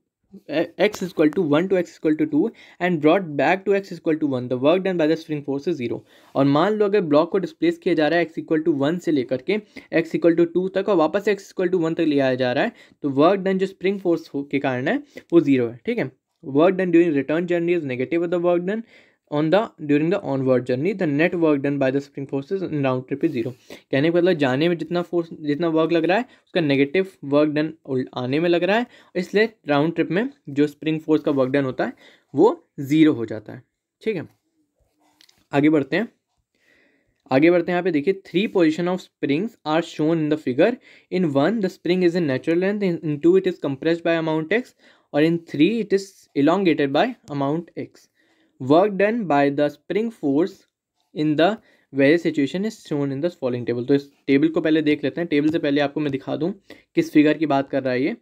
x equal to 1 to x equal to 2 and brought back to x equal to 1, the work done by the spring force is 0। और मान लो अगर ब्लॉक को displace किया जा रहा है x equal to 1 से लेकर के x इक्वल टू 2 तक और वापस x इक्वल टू 1 तक ले आया जा रहा है, तो वर्क डन जो स्प्रिंग फोर्स के कारण है वो 0 है। ठीक है, work done during return journey is negative, the work done on the during the onward journey the net work done by the spring forces in round trip is 0। कहने का मतलब जाने में जितना फोर्स जितना वर्क लग रहा है उसका नेगेटिव वर्क डन आने में लग रहा है, इसलिए राउंड ट्रिप में जो स्प्रिंग फोर्स का वर्क डन होता है वो 0 हो जाता है। ठीक है, आगे बढ़ते हैं यहाँ पे देखिए 3 position of springs are shown in the figure. In 1 the spring is in natural length, in 2 it is compressed by amount x, और in 3 it is elongated by amount x। Work done by the spring force in the various situation is shown in the following table. तो इस table को पहले देख लेते हैं। Table से पहले आपको मैं दिखा दूं किस फिगर की बात कर रहा है ये।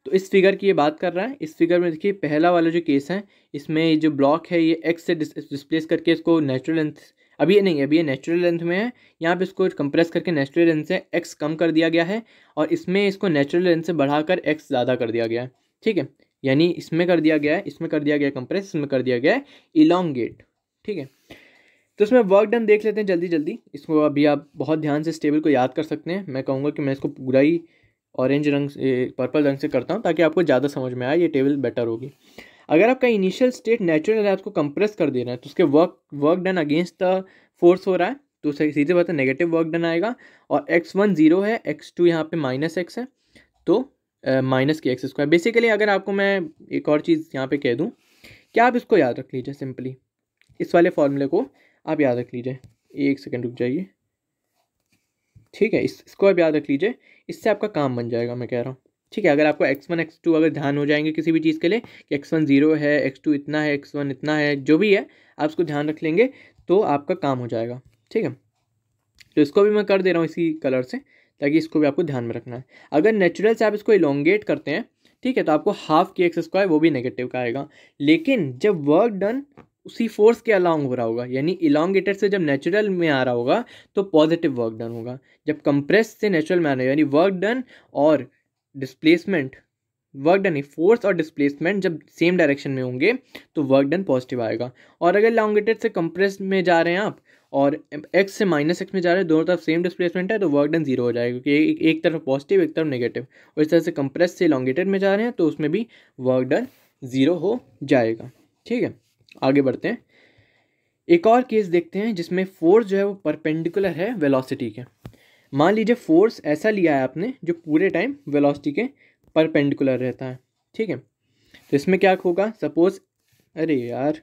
तो इस फिगर की ये बात कर रहा है। इस फिगर में देखिए पहला वाला जो केस है इसमें जो ब्लॉक है ये x से डिस्प्लेस करके इसको नेचुरल लेंथ, अभी ये नेचुरल लेंथ में है, यहाँ पे इसको कंप्रेस करके नेचुरल लेंथ से x कम कर दिया गया है और इसमें इसको नेचुरल लेंथ से बढ़ाकर x ज़्यादा कर दिया गया है। ठीक है, यानी इसमें कर दिया गया है, इसमें कर दिया गया कंप्रेस, इसमें कर दिया गया है इलॉन्गेट। ठीक है, तो इसमें वर्क डन देख लेते हैं जल्दी जल्दी। इसको अभी आप बहुत ध्यान से इस टेबल को याद कर सकते हैं। मैं कहूँगा कि मैं इसको पूरा ही ऑरेंज रंग से पर्पल रंग से करता हूँ ताकि आपको ज़्यादा समझ में आए, ये टेबल बेटर होगी। अगर आपका इनिशियल स्टेट नेचुरल है, आपको कंप्रेस कर देना है, तो उसके work done against the force हो रहा है, तो सीधे बात है नेगेटिव वर्क डन आएगा। और x1 0 है, x2 यहाँ पे माइनस x है, तो माइनस के एक्स स्क्वायर। बेसिकली अगर आपको मैं एक और चीज़ यहाँ पे कह दूँ, क्या आप इसको याद रख लीजिए, सिंपली इस वाले फॉर्मूले को आप याद रख लीजिए। एक सेकंड रुक जाइए। ठीक है, इसको आप याद रख लीजिए, इससे आपका काम बन जाएगा, मैं कह रहा हूँ। ठीक है, अगर आपको x1 x2 अगर ध्यान हो जाएंगे किसी भी चीज़ के लिए कि x1 0 है, x2 इतना है, x1 इतना है, जो भी है आप उसको ध्यान रख लेंगे तो आपका काम हो जाएगा। ठीक है, तो इसको भी मैं कर दे रहा हूँ इसी कलर से ताकि इसको भी आपको ध्यान में रखना है। अगर नेचुरल से आप इसको इलोंगेट करते हैं, ठीक है, तो आपको हाफ के एक्स स्क्वायर वो भी नेगेटिव का आएगा। लेकिन जब वर्क डन उसी फोर्स के अलाउंग हो रहा होगा, यानी इलोंगेटेड से जब नेचुरल में आ रहा होगा तो पॉजिटिव वर्क डन होगा। जब कंप्रेस से नेचुरल में आ रहा है, यानी वर्क डन और डिस्प्लेसमेंट, वर्क डन फोर्स और डिस्प्लेसमेंट जब सेम डायरेक्शन में होंगे तो वर्क डन पॉजिटिव आएगा। और अगर इलोंगेटेड से कंप्रेस में जा रहे हैं आप और x से माइनस एक्स में जा रहे हैं, दोनों तरफ सेम डिस्प्लेसमेंट है, तो वर्क डन 0 हो जाएगा, क्योंकि एक तरफ पॉजिटिव एक तरफ नेगेटिव। और इस तरह से कंप्रेस से इलोंगेटेड में जा रहे हैं तो उसमें भी वर्क डन 0 हो जाएगा। ठीक है, आगे बढ़ते हैं। एक और केस देखते हैं जिसमें फोर्स जो है वो परपेंडिकुलर है वेलोसिटी के। मान लीजिए फोर्स ऐसा लिया है आपने जो पूरे टाइम वेलोसिटी के परपेंडिकुलर रहता है। ठीक है, तो इसमें क्या होगा, सपोज, अरे यार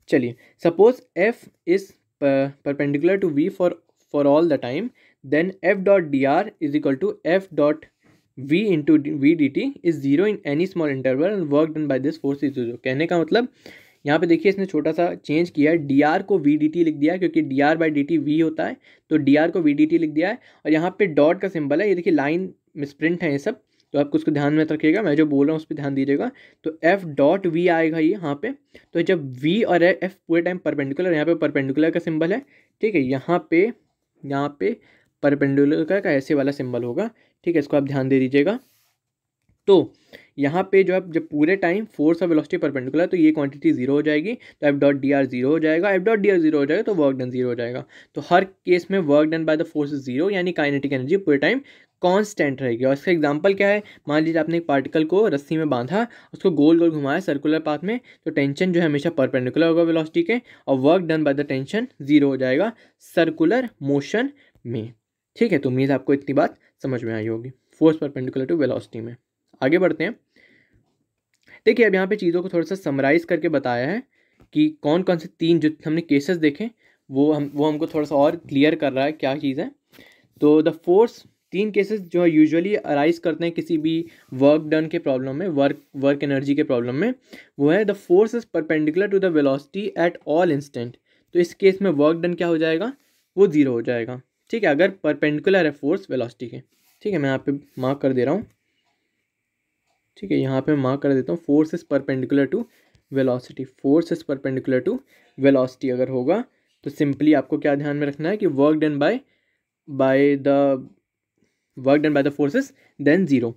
चलिए, suppose f is perpendicular to v for all the time, then f dot dr is equal to f dot v into v dt is 0 in any small interval and work done by this force is 0। कहने का मतलब यहाँ पे देखिए इसने छोटा सा change किया है, dr को v dt लिख दिया है, क्योंकि dr by dt v होता है, तो dr को v dt लिख दिया है। और यहाँ पे डॉट का सिंबल है, ये देखिए लाइन मिसप्रिंट है ये सब, तो आपको उसको ध्यान में रखिएगा, मैं जो बोल रहा हूँ उस पर ध्यान दीजिएगा। तो f डॉट v आएगा ये यहाँ पे, तो जब v और f पूरे टाइम परपेंडिकुलर, यहाँ पे परपेंडिकुलर का सिंबल है, ठीक है, यहाँ पे परपेंडिकुलर का ऐसे वाला सिंबल होगा। ठीक है, इसको आप ध्यान दे दीजिएगा। तो यहाँ पे जो है जब पूरे टाइम फोर्स और वेलोसिटी परपेंडिकुलर तो ये क्वांटिटी 0 हो जाएगी, तो f डॉट डी आर 0 हो जाएगा, f डॉट डी आर 0 हो जाएगा तो वर्क डन 0 हो जाएगा। तो हर केस में work done by the force is 0, यानी काइनेटिक एनर्जी पूरे टाइम कांस्टेंट रहेगी। और इसका एग्जांपल क्या है, मान लीजिए आपने एक पार्टिकल को रस्सी में बांधा, उसको गोल गोल घुमाया सर्कुलर पाथ में, तो टेंशन जो है हमेशा परपेंडिकुलर होगा वेलोसिटी के, और work done by the tension 0 हो जाएगा सर्कुलर मोशन में। ठीक है, तो उम्मीद आपको इतनी बात समझ में आई होगी फोर्स परपेंडिकुलर टू वेलोसिटी में। आगे बढ़ते हैं। देखिए अब यहाँ पे चीज़ों को थोड़ा सा समराइज़ करके बताया है कि कौन कौन से 3 जो हमने केसेस देखे वो हमको थोड़ा सा और क्लियर कर रहा है क्या चीज़ है। तो द फोर्स तीन केसेस जो यूजुअली अराइज करते हैं किसी भी वर्क डन के प्रॉब्लम में, वर्क एनर्जी के प्रॉब्लम में, वो है the force is perpendicular to the velocity at all instant. तो इस केस में वर्क डन क्या हो जाएगा, वो जीरो हो जाएगा, ठीक है, अगर परपेंडिकुलर है फोर्स वेलोसिटी के। ठीक है, मैं यहाँ पे मार्क कर दे रहा हूँ, ठीक है, यहाँ पे मार्क कर देता हूँ, force is perpendicular to velocity, force is perpendicular to velocity अगर होगा तो सिंपली आपको क्या ध्यान में रखना है कि work done by the forces than zero.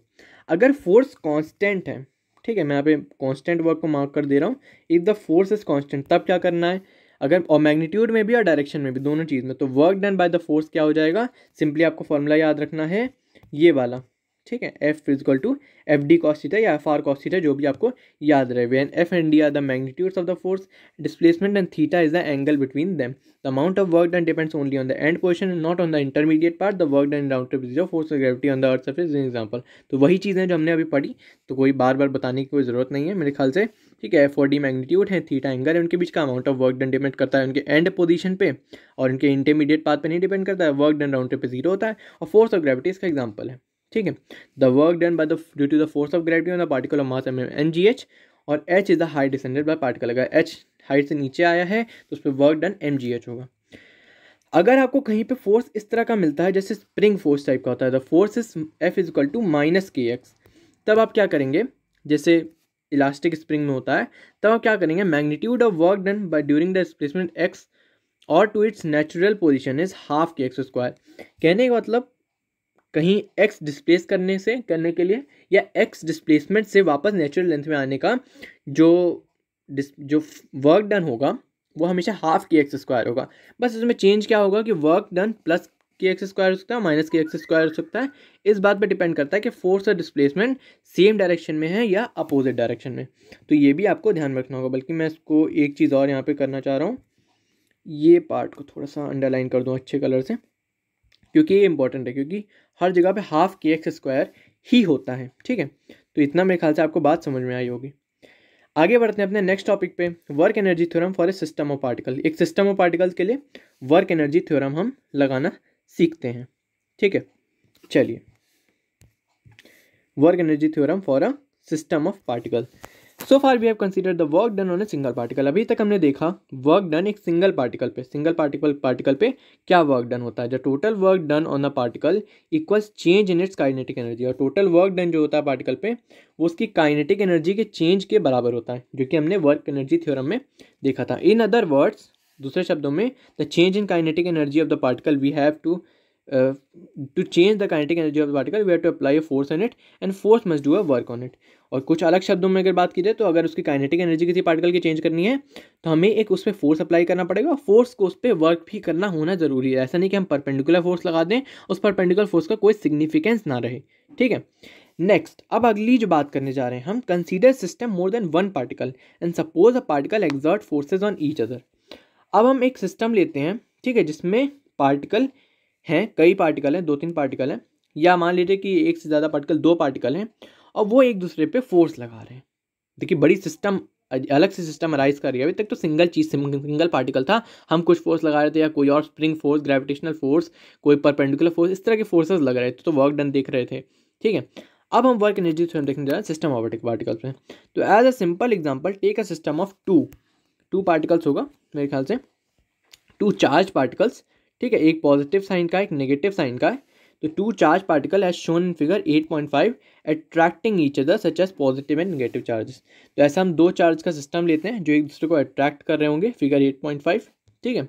अगर फोर्स कांस्टेंट है, ठीक है, मैं यहाँ पे कांस्टेंट वर्क को मार्क कर दे रहा हूँ, if the force is constant तब क्या करना है, अगर और मैग्नीट्यूड में भी और डायरेक्शन में भी, दोनों चीज़ में, तो work done by the force क्या हो जाएगा, सिंपली आपको फॉर्मूला याद रखना है ये वाला, ठीक है, F equal to F D cos theta या FR कॉस थीटा, जो भी आपको याद रहे। When F and D are the magnitudes of the force displacement and theta is the angle between them. The amount of work done depends only on the end portion and not on the intermediate part. The work done round trip zero, force of gravity on the earth surface is an example. तो वही चीज़ें जो हमने अभी पढ़ी, तो कोई बार बार बताने की कोई ज़रूरत नहीं है मेरे ख्याल से, ठीक है। F और D मैग्नीट्यूड है, थीटा एंगल है, उनके बीच का amount of work done depend करता है उनके एंड पोजीशन पे, और उनके इंटरमीडिएट पाथ पे नहीं डिपेंड करता है। वर्क डन राउंड ट्रिप पे जीरो होता है, और फोर्स ऑफ ग्रेविटी इसका एग्जांपल है, ठीक है। The work done by the due to the force of gravity on the particle of mass mgh, और h is the height descended by particle. अगर h हाइट से नीचे आया है तो उस पर वर्क डन mgh होगा। अगर आपको कहीं पे फोर्स इस तरह का मिलता है जैसे स्प्रिंग फोर्स टाइप का होता है, the force is F is equal to -kx, तब आप क्या करेंगे, जैसे इलास्टिक स्प्रिंग में होता है, तब आप क्या करेंगे, magnitude of work done by during the displacement x और to its natural position is half kx²। कहने का मतलब कहीं x डिस्प्लेस करने के लिए या x डिस्प्लेसमेंट से वापस नेचुरल लेंथ में आने का जो वर्क डन होगा वो हमेशा हाफ kx² होगा। बस इसमें चेंज क्या होगा कि वर्क डन प्लस kx² हो सकता है, माइनस kx² हो सकता है। इस बात पे डिपेंड करता है कि फोर्स और डिस्प्लेसमेंट सेम डायरेक्शन में है या अपोजिट डायरेक्शन में। तो ये भी आपको ध्यान रखना होगा। बल्कि मैं इसको एक चीज़ और यहाँ पे करना चाह रहा हूँ, ये पार्ट को थोड़ा सा अंडरलाइन कर दूँ अच्छे कलर से, क्योंकि ये इंपॉर्टेंट है, क्योंकि हर जगह पे हाफ kx² ही होता है, ठीक है। तो इतना मेरे ख्याल से आपको बात समझ में आई होगी। आगे बढ़ते हैं अपने नेक्स्ट टॉपिक पे, work energy theorem for a system of particle. एक सिस्टम ऑफ पार्टिकल्स के लिए वर्क एनर्जी थ्योरम हम लगाना सीखते हैं, ठीक है। चलिए, work energy theorem for a system of particle. So far we have consider the work done on a single particle. अभी तक हमने देखा वर्क डन एक सिंगल पार्टिकल पे क्या वर्क डन होता है। The total work done on a particle equals change in its kinetic energy. और टोटल वर्क डन जो होता है पार्टिकल पे वो उसकी काइनेटिक एनर्जी के चेंज के बराबर होता है, जो कि हमने वर्क एनर्जी थ्योरम में देखा था। इन अदर वर्ड्स, दूसरे शब्दों में, the change in kinetic energy of the particle we have to change the kinetic energy of the particle we have to apply a force on it and force must do a work on it। और कुछ अलग शब्दों में अगर बात की जाए तो अगर उसकी काइनेटिक एनर्जी किसी पार्टिकल की चेंज करनी है तो हमें एक उस पर फोर्स अप्लाई करना पड़ेगा, और फोर्स को उस पर वर्क भी करना होना जरूरी है। ऐसा नहीं कि हम परपेंडिकुलर फोर्स लगा दें, उस परपेंडिकुलर फोर्स का कोई सिग्निफिकेंस ना रहे, ठीक है। नेक्स्ट, अब अगली जो बात करने जा रहे हैं हम, consider system more than one particle and suppose a particle exert forces on each other. अब हम एक सिस्टम लेते हैं, ठीक है, जिसमें पार्टिकल हैं, कई पार्टिकल हैं, 2-3 पार्टिकल हैं, या मान लीजिए कि एक से ज़्यादा पार्टिकल, 2 पार्टिकल हैं, और वो एक दूसरे पे फोर्स लगा रहे हैं। देखिए, बड़ी सिस्टम, अलग से सिस्टम अराइज कर रही है। अभी तक तो सिंगल पार्टिकल था, हम कुछ फोर्स लगा रहे थे, या कोई और स्प्रिंग फोर्स, ग्रेविटेशनल फोर्स, कोई परपेंडिकुलर फोर्स, इस तरह के फोर्सेस लग रहे थे, तो वर्क डन देख रहे थे, ठीक है। अब हम वर्क एनर्जी थ्योरम देखने जा रहे हैं सिस्टम ऑफ पार्टिकल्स में। तो as a simple example, take a system of two particles होगा मेरे ख्याल से, 2 चार्ज पार्टिकल्स, ठीक है, एक पॉजिटिव साइन का, एक नेगेटिव साइन का है। तो 2 charge particle as shown in figure 8.5 attracting each other such as positive and negative charges. तो ऐसा हम 2 चार्ज का सिस्टम लेते हैं जो एक दूसरे को अट्रैक्ट कर रहे होंगे, फिगर 8.5, ठीक है।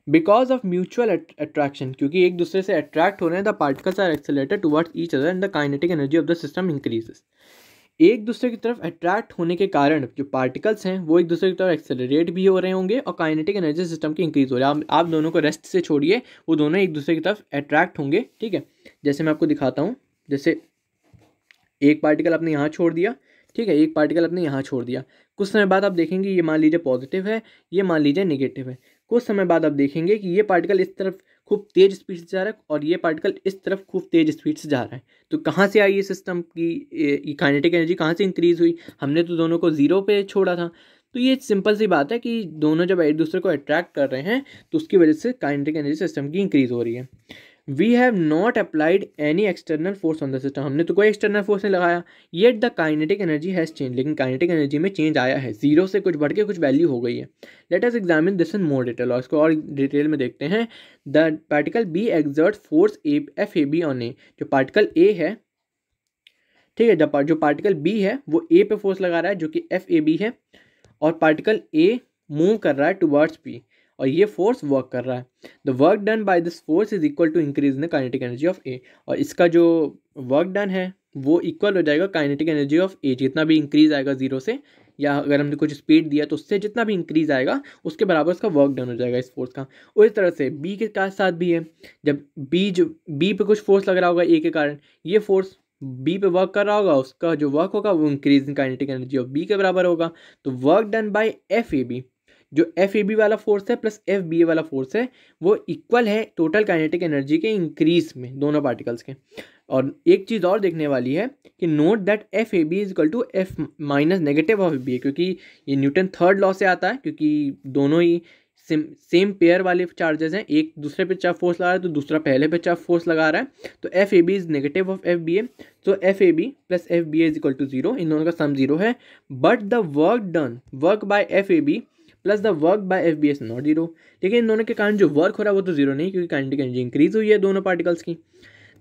बिकॉज ऑफ म्यूचुअल अट्रैक्शन, क्योंकि एक दूसरे से अट्रैक्ट हो रहे हैं, the particles are accelerated towards each other and the kinetic energy of the system increases. एक दूसरे की तरफ अट्रैक्ट होने के कारण जो पार्टिकल्स हैं वो एक दूसरे की तरफ एक्सेलरेट भी हो रहे होंगे, और काइनेटिक एनर्जी सिस्टम की इंक्रीज हो रहा है। आप दोनों को रेस्ट से छोड़िए, वो दोनों एक दूसरे की तरफ अट्रैक्ट होंगे, ठीक है। जैसे मैं आपको दिखाता हूँ, जैसे एक पार्टिकल आपने यहाँ छोड़ दिया, ठीक है, एक पार्टिकल आपने यहाँ छोड़ दिया, कुछ समय बाद आप देखेंगे ये मान लीजिए पॉजिटिव है, ये मान लीजिए नेगेटिव है। कुछ समय बाद आप देखेंगे कि ये पार्टिकल इस तरफ खूब तेज स्पीड से जा रहा है और ये पार्टिकल इस तरफ खूब तेज स्पीड से जा रहा है। तो कहाँ से आई ये सिस्टम की काइनेटिक एनर्जी कहाँ से इंक्रीज हुई? हमने तो दोनों को 0 पे छोड़ा था। तो ये सिंपल सी बात है कि दोनों जब एक दूसरे को अट्रैक्ट कर रहे हैं तो उसकी वजह से काइनेटिक एनर्जी सिस्टम की इंक्रीज हो रही है। We have not applied any external force on the system, हमने तो कोई एक्सटर्नल फोर्स नहीं लगाया, yet the kinetic energy has change, लेकिन काइनेटिक एनर्जी में चेंज आया है, जीरो से कुछ बढ़ के कुछ वैल्यू हो गई है। Let us examine this in more detail, और इसको और डिटेल में देखते हैं। The particle B exert force F A B on A, जो पार्टिकल ए है, ठीक है, जब जो पार्टिकल बी है वो ए पे फोर्स लगा रहा है जो कि एफ ए बी है, और पार्टिकल ए मूव कर रहा है टुवर्ड्स बी, और ये फोर्स वर्क कर रहा है। The work done by this force is equal to increase in the kinetic energy of A, और इसका जो वर्क डन है वो इक्वल हो जाएगा काइनेटिक एनर्जी ऑफ ए, जितना भी इंक्रीज आएगा जीरो से, या अगर हमने कुछ स्पीड दिया तो उससे जितना भी इंक्रीज आएगा उसके बराबर उसका वर्क डन हो जाएगा इस फोर्स का। उस तरह से बी के साथ भी है, जब बी पे कुछ फोर्स लग रहा होगा ए के कारण, ये फोर्स बी पे वर्क कर रहा होगा, उसका जो वर्क होगा वो increase in kinetic energy of B के बराबर होगा। तो work done by F A B, जो एफ ए बी वाला फोर्स है प्लस एफ बी ए वाला फोर्स है, वो इक्वल है टोटल काइनेटिक एनर्जी के इंक्रीज में दोनों पार्टिकल्स के। और एक चीज़ और देखने वाली है कि note that F A B is equal to F minus negative of B, क्योंकि ये न्यूटन थर्ड लॉ से आता है, क्योंकि दोनों ही सेम पेयर वाले चार्जेस हैं, एक दूसरे पे चार्ज फोर्स लगा रहा है तो दूसरा पहले पे चार्ज फोर्स लगा रहा है। तो F A B is negative of F B A, तो F A B plus F B A is equal to zero, इन दोनों का सम जीरो है। But the work done, work by F A B plus the work by F B is not zero, लेकिन इन दोनों के कारण जो वर्क हो रहा है वो तो जीरो नहीं, क्योंकि काइनेटिक एनर्जी इंक्रीज हुई है दोनों पार्टिकल्स की।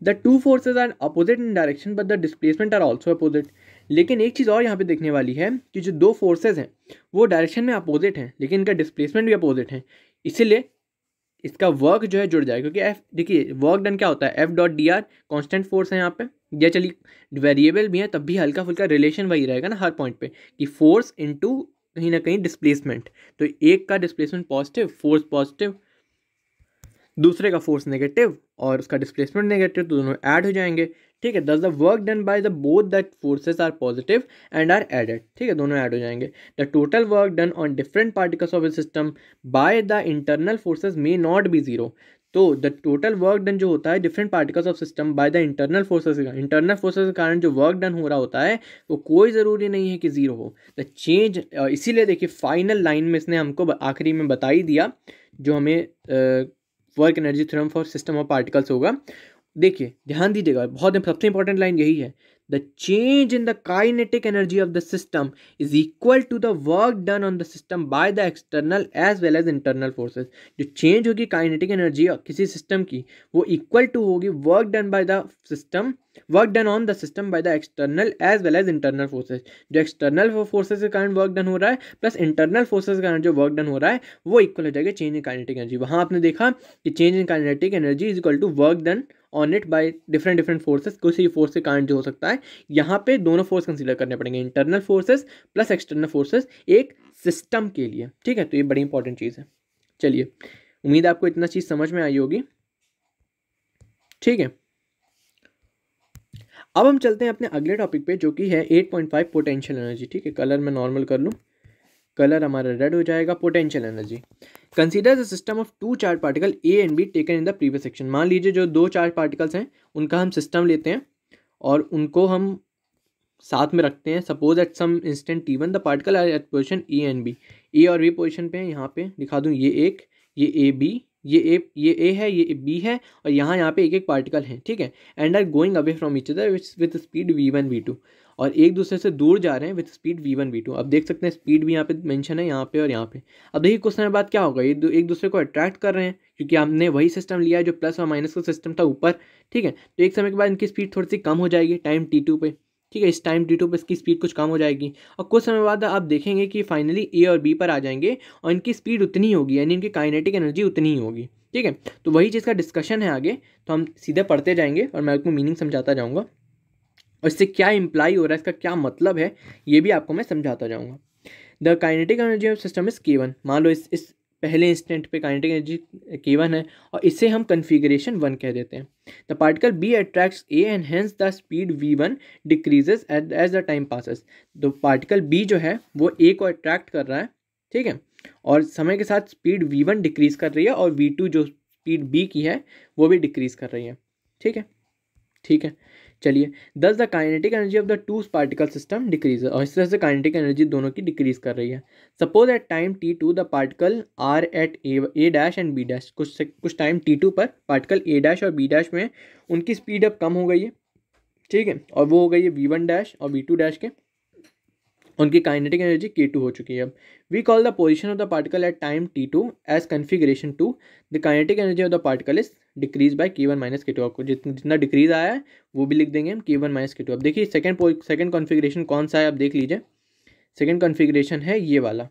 The two forces are opposite in direction but the displacement are also opposite, लेकिन एक चीज़ और यहाँ पे देखने वाली है कि जो दो फोर्सेज हैं वो डायरेक्शन में अपोजिट हैं, लेकिन इनका डिस्प्लेसमेंट भी अपोजिट है, इसीलिए इसका वर्क जो है जुड़ जाएगा। क्योंकि एफ, देखिए वर्क डन क्या होता है, F dot D are constant force है यहाँ पे, या चलिए वेरिएबल भी है तब भी हल्का फुल्का रिलेशन वही रहेगा ना हर पॉइंट पे, कि फोर्स इनटू कहीं ना कहीं डिस्प्लेसमेंट। तो एक का डिस्प्लेसमेंट पॉजिटिव, फोर्स पॉजिटिव, दूसरे का फोर्स नेगेटिव और उसका डिस्प्लेसमेंट नेगेटिव, तो दोनों ऐड हो जाएंगे। ठीक है, thus the work done by the both that forces are positive and are added, ठीक है, दोनों ऐड हो जाएंगे। The total work done on different particles of a system by the internal forces may not be zero, तो the total work done जो होता है different particles of system by the internal forces का, internal forces के कारण जो work done हो रहा होता है वो कोई ज़रूरी नहीं है कि जीरो हो। द चेंज, इसीलिए देखिए फाइनल लाइन में इसने हमको आखिरी में बता ही दिया जो हमें work energy theorem for system of particles होगा। देखिए ध्यान दीजिएगा, बहुत सबसे इंपॉर्टेंट लाइन यही है, the change in the kinetic energy of the system is equal to the work done on the system by the external as well as internal forces. जो change होगी काइनेटिक एनर्जी किसी system की वो equal to होगी work done by the system, work done on the system by the external as well as internal forces. जो external forces के कारण work done हो रहा है प्लस इंटरनल फोर्सेज के कारण जो वर्क डन हो रहा है वो इक्वल हो जाएगा चेंज इन काइनेटिक एनर्जी। वहाँ आपने देखा कि change in kinetic energy is equal to work done on it by different forces, किसी फोर्स के कारण जो हो सकता है। यहाँ पे दोनों फोर्स कंसीडर करने पड़ेंगे, internal forces plus external forces एक सिस्टम के लिए। ठीक है, तो ये बड़ी इंपॉर्टेंट चीज़ है। चलिए, उम्मीद है आपको इतना चीज़ समझ में आई होगी। ठीक है, अब हम चलते हैं अपने अगले टॉपिक पे जो कि है 8.5 पोटेंशियल एनर्जी। ठीक है, कलर मैं नॉर्मल कर लूँ, कलर हमारा रेड हो जाएगा। Potential energy, consider the system of two charge particle A and B taken in the previous section. मान लीजिए जो दो चार्ज पार्टिकल्स हैं उनका हम सिस्टम लेते हैं और उनको हम साथ में रखते हैं। Suppose at some instant t1 the particle are at position A and B, A और बी पोजिशन पे है। यहाँ पे दिखा दूँ, ये एक, ये ए बी, ये ए है, ये बी है, और यहाँ पे एक एक पार्टिकल है। ठीक है, and are going away from each other with speed v1 v2, और एक दूसरे से दूर जा रहे हैं विथ स्पीड v1 v2। अब देख सकते हैं स्पीड भी यहाँ पे मेंशन है, यहाँ पे और यहाँ पे। अब देखिए कुछ समय बाद क्या होगा, ये एक दूसरे को अट्रैक्ट कर रहे हैं क्योंकि हमने वही सिस्टम लिया है जो प्लस और माइनस का सिस्टम था ऊपर। ठीक है, तो एक समय के बाद इनकी स्पीड थोड़ी सी कम हो जाएगी टाइम t2 पे। ठीक है, इस टाइम t2 पे इसकी स्पीड कुछ कम हो जाएगी, और कुछ समय बाद आप देखेंगे कि फाइनली ए और बी पर आ जाएंगे और इनकी स्पीड उतनी होगी, यानी इनकी काइनेटिक एनर्जी उतनी ही होगी। ठीक है, तो वही चीज़ का डिस्कशन है आगे, तो हम सीधे पढ़ते जाएंगे और मैं आपको मीनिंग समझाता जाऊँगा और इससे क्या इंप्लाई हो रहा है, इसका क्या मतलब है, ये भी आपको मैं समझाता जाऊँगा। The kinetic energy of system is k1। मान लो इस पहले इंस्टेंट पे काइनेटिक एनर्जी k1 है और इसे हम कन्फिगरेशन 1 कह देते हैं। The particle b attracts a and hence the speed v1 decreases as the time passes. तो पार्टिकल b जो है वो a को अट्रैक्ट कर रहा है, ठीक है, और समय के साथ स्पीड v1 डिक्रीज कर रही है और v2 जो स्पीड b की है वो भी डिक्रीज कर रही है। ठीक है, ठीक है, चलिए, दस the kinetic energy of the two particle system decrease, और इस तरह से काइनेटिक एनर्जी दोनों की डिक्रीज कर रही है। Suppose at time t2 the particle are at A dash and B dash, कुछ टाइम t2 पर पार्टिकल ए डैश और बी डैश में उनकी स्पीड अब कम हो गई है, ठीक है, और वो हो गई है v1 डैश और v2 डैश के, उनकी काइनेटिक एनर्जी k2 हो चुकी है। अब we call the position of the particle at time t2 as configuration 2, the kinetic energy of the particle is decrease by k1 minus k2। आपको जितना decrease आया है वो भी लिख देंगे हम k1 माइनस k2। अब देखिए सेकंड कॉन्फ़िगरेशन कौन सा है, आप देख लीजिए। सेकंड कॉन्फ़िगरेशन है ये वाला,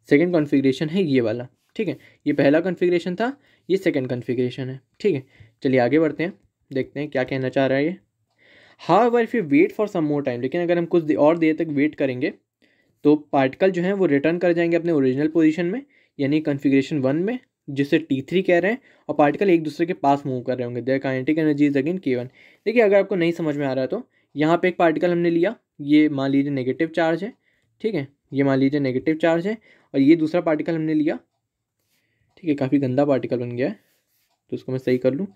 सेकंड कॉन्फ़िगरेशन है ये वाला, ठीक है। ये पहला कॉन्फ़िगरेशन था, ये सेकंड कॉन्फ़िगरेशन है, ठीक है। चलिए आगे बढ़ते हैं, देखते हैं क्या कहना चाह रहा है ये। However if you wait for some more time, लेकिन अगर हम कुछ और देर तक वेट करेंगे तो पार्टिकल जो है वो रिटर्न कर जाएंगे अपने ओरिजिनल पोजीशन में, यानी कॉन्फ़िगरेशन 1 में, जिसे T3 कह रहे हैं, और पार्टिकल एक दूसरे के पास मूव कर रहे होंगे। There kinetic energy is again k1। देखिए अगर आपको नहीं समझ में आ रहा है तो यहाँ पे एक पार्टिकल हमने लिया, ये मान लीजिए नेगेटिव चार्ज है, ठीक है, ये मान लीजिए नेगेटिव चार्ज है, और ये दूसरा पार्टिकल हमने लिया, ठीक है, काफ़ी गंदा पार्टिकल बन गया है तो उसको मैं सही कर लूँ।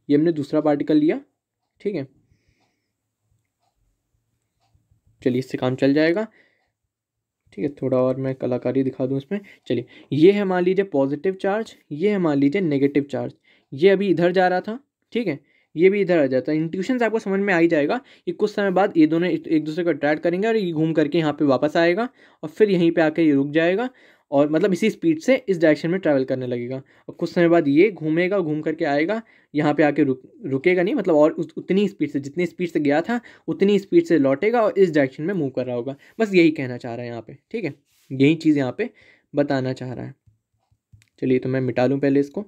ये हमने दूसरा पार्टिकल लिया, ठीक है, चलिए इससे काम चल जाएगा, ठीक है। थोड़ा और मैं कलाकारी दिखा दूं इसमें। चलिए, ये है मान लीजिए पॉजिटिव चार्ज, ये है मान लीजिए नेगेटिव चार्ज, ये अभी इधर जा रहा था, ठीक है, ये भी इधर आ जाता है। इंट्यूशन से आपको समझ में आ ही जाएगा कि कुछ समय बाद ये दोनों एक दूसरे को अट्रैक्ट करेंगे और ये घूम करके यहाँ पे वापस आएगा और फिर यहीं पे आकर ये रुक जाएगा, और मतलब इसी स्पीड से इस डायरेक्शन में ट्रैवल करने लगेगा। और कुछ समय बाद ये घूमेगा, घूम करके आएगा यहाँ पे आके रुकेगा नहीं, मतलब और उतनी स्पीड से, जितनी स्पीड से गया था उतनी स्पीड से लौटेगा और इस डायरेक्शन में मूव कर रहा होगा। बस यही कहना चाह रहा है यहाँ पे, ठीक है, यही चीज़ यहाँ पे बताना चाह रहा है। चलिए तो मैं मिटा लूँ पहले इसको।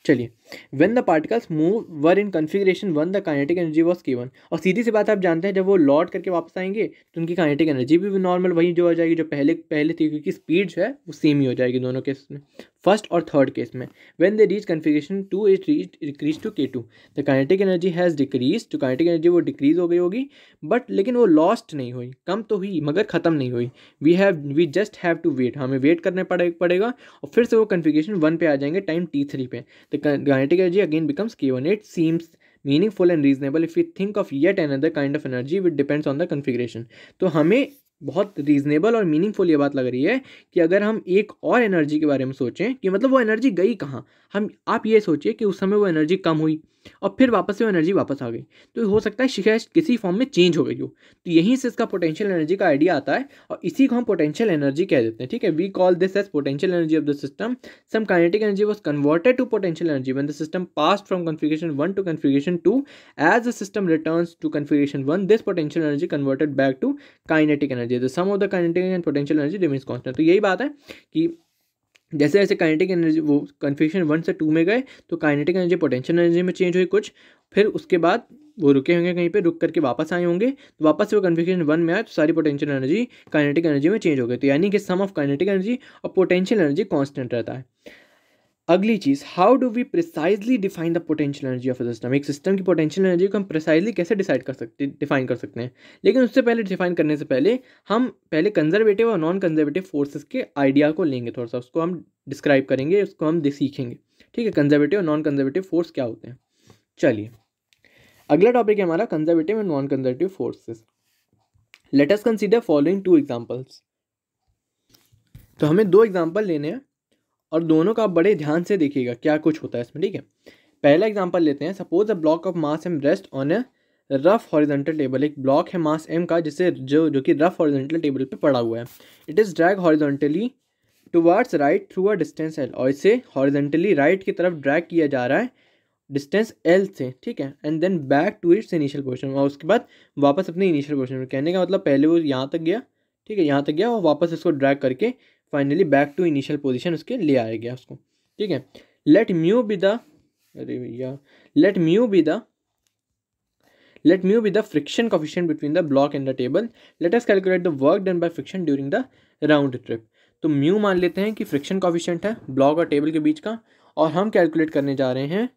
चलिए, when the particles move were in configuration 1 the kinetic energy was k1। और सीधी सी बात आप जानते हैं जब वो लौट करके वापस आएंगे तो उनकी काइनेटिक एनर्जी भी नॉर्मल वही जो हो जाएगी जो पहले थी, क्योंकि स्पीड जो है वो सेम ही हो जाएगी दोनों केस में, फर्स्ट और थर्ड केस में। When they reach configuration 2 it decrease to k2, the kinetic energy has decrease, तो काइनेटिक एनर्जी वो डिक्रीज हो गई होगी, बट लेकिन वो लॉस्ट नहीं हुई, कम तो हुई मगर ख़त्म नहीं हुई। We just have to wait, हमें वेट करने पड़ेगा और फिर से वो कॉन्फ़िगरेशन 1 पे आ जाएंगे टाइम T3 पे। The kinetic energy again becomes k1. It seems meaningful and reasonable if we think of yet another kind of energy which depends on the configuration। तो हमें बहुत रीजनेबल और मीनिंगफुल ये बात लग रही है कि अगर हम एक और एनर्जी के बारे में सोचें कि मतलब वो एनर्जी गई कहाँ, आप ये सोचिए कि उस समय वो एनर्जी कम हुई और फिर वापस से वो एनर्जी वापस आ गई, तो हो सकता है शायद किसी फॉर्म में चेंज हो गई हो। तो यहीं से इसका पोटेंशियल एनर्जी का आइडिया आता है और इसी को हम पोटेंशियल एनर्जी कह देते हैं, ठीक है। We call this as potential energy of the system. Some kinetic energy was converted to potential energy when the system passed from configuration 1 to configuration 2। As the system returns to configuration 1 this potential energy converted back to kinetic energy, the sum of the kinetic and potential energy remains constant. तो यही बात है कि जैसे जैसे kinetic energy वो configuration 1 से 2 में गए तो काइनेटिक एनर्जी पोटेंशियल एनर्जी में चेंज हुई कुछ, फिर उसके बाद वो रुके होंगे कहीं पे, रुक करके वापस आए होंगे, तो वापस से वो कॉन्फ़िगरेशन 1 में आए तो सारी पोटेंशियल एनर्जी काइनेटिक एनर्जी में चेंज हो गई। तो यानी कि सम ऑफ काइनेटिक एनर्जी और पोटेंशियल एनर्जी कांस्टेंट रहता है। अगली चीज़, how do we precisely define the potential energy of a system. एक सिस्टम की पोटेंशियल एनर्जी को हम प्रिसाइजली कैसे डिफाइन कर सकते हैं, लेकिन उससे पहले डिफाइन करने से पहले हम पहले कंजर्वेटिव और नॉन कंजर्वेटिव फोर्सेस के आइडिया को लेंगे, थोड़ा सा उसको हम डिस्क्राइब करेंगे, उसको हम सीखेंगे, ठीक है। कंजर्वेटिव और नॉन कंजर्वेटिव फोर्स क्या होते हैं। चलिए अगला टॉपिक है हमारा conservative and non conservative forces. Let us consider following 2 examples. तो हमें 2 एग्जांपल लेने हैं और दोनों का बड़े ध्यान से देखिएगा क्या कुछ होता है इसमें, ठीक है। पहला एग्जांपल लेते हैं। Suppose a block of mass M rest on a rough horizontal table. एक ब्लॉक है मास एम का जिससे जो कि रफ हॉरिजॉन्टल टेबल पे पड़ा हुआ है। It is drag horizontally towards right through a distance L, और इसे हॉरिजॉन्टली राइट की तरफ ड्रैग किया जा रहा है डिस्टेंस एल से, ठीक है। And then back to its initial position, और उसके बाद वापस अपने इनिशियल पोजीशन में। कहने का मतलब पहले वो यहाँ तक गया, ठीक है, यहाँ तक गया और वापस इसको ड्रैग करके finally back to initial position उसके ले आया गया उसको, ठीक है। Let mu be the friction coefficient between the block and the table. Let us calculate the work done by friction during the round trip. तो म्यू मान लेते हैं कि फ्रिक्शन कोफिशिएंट है ब्लॉक और टेबल के बीच का, और हम कैलकुलेट करने जा रहे हैं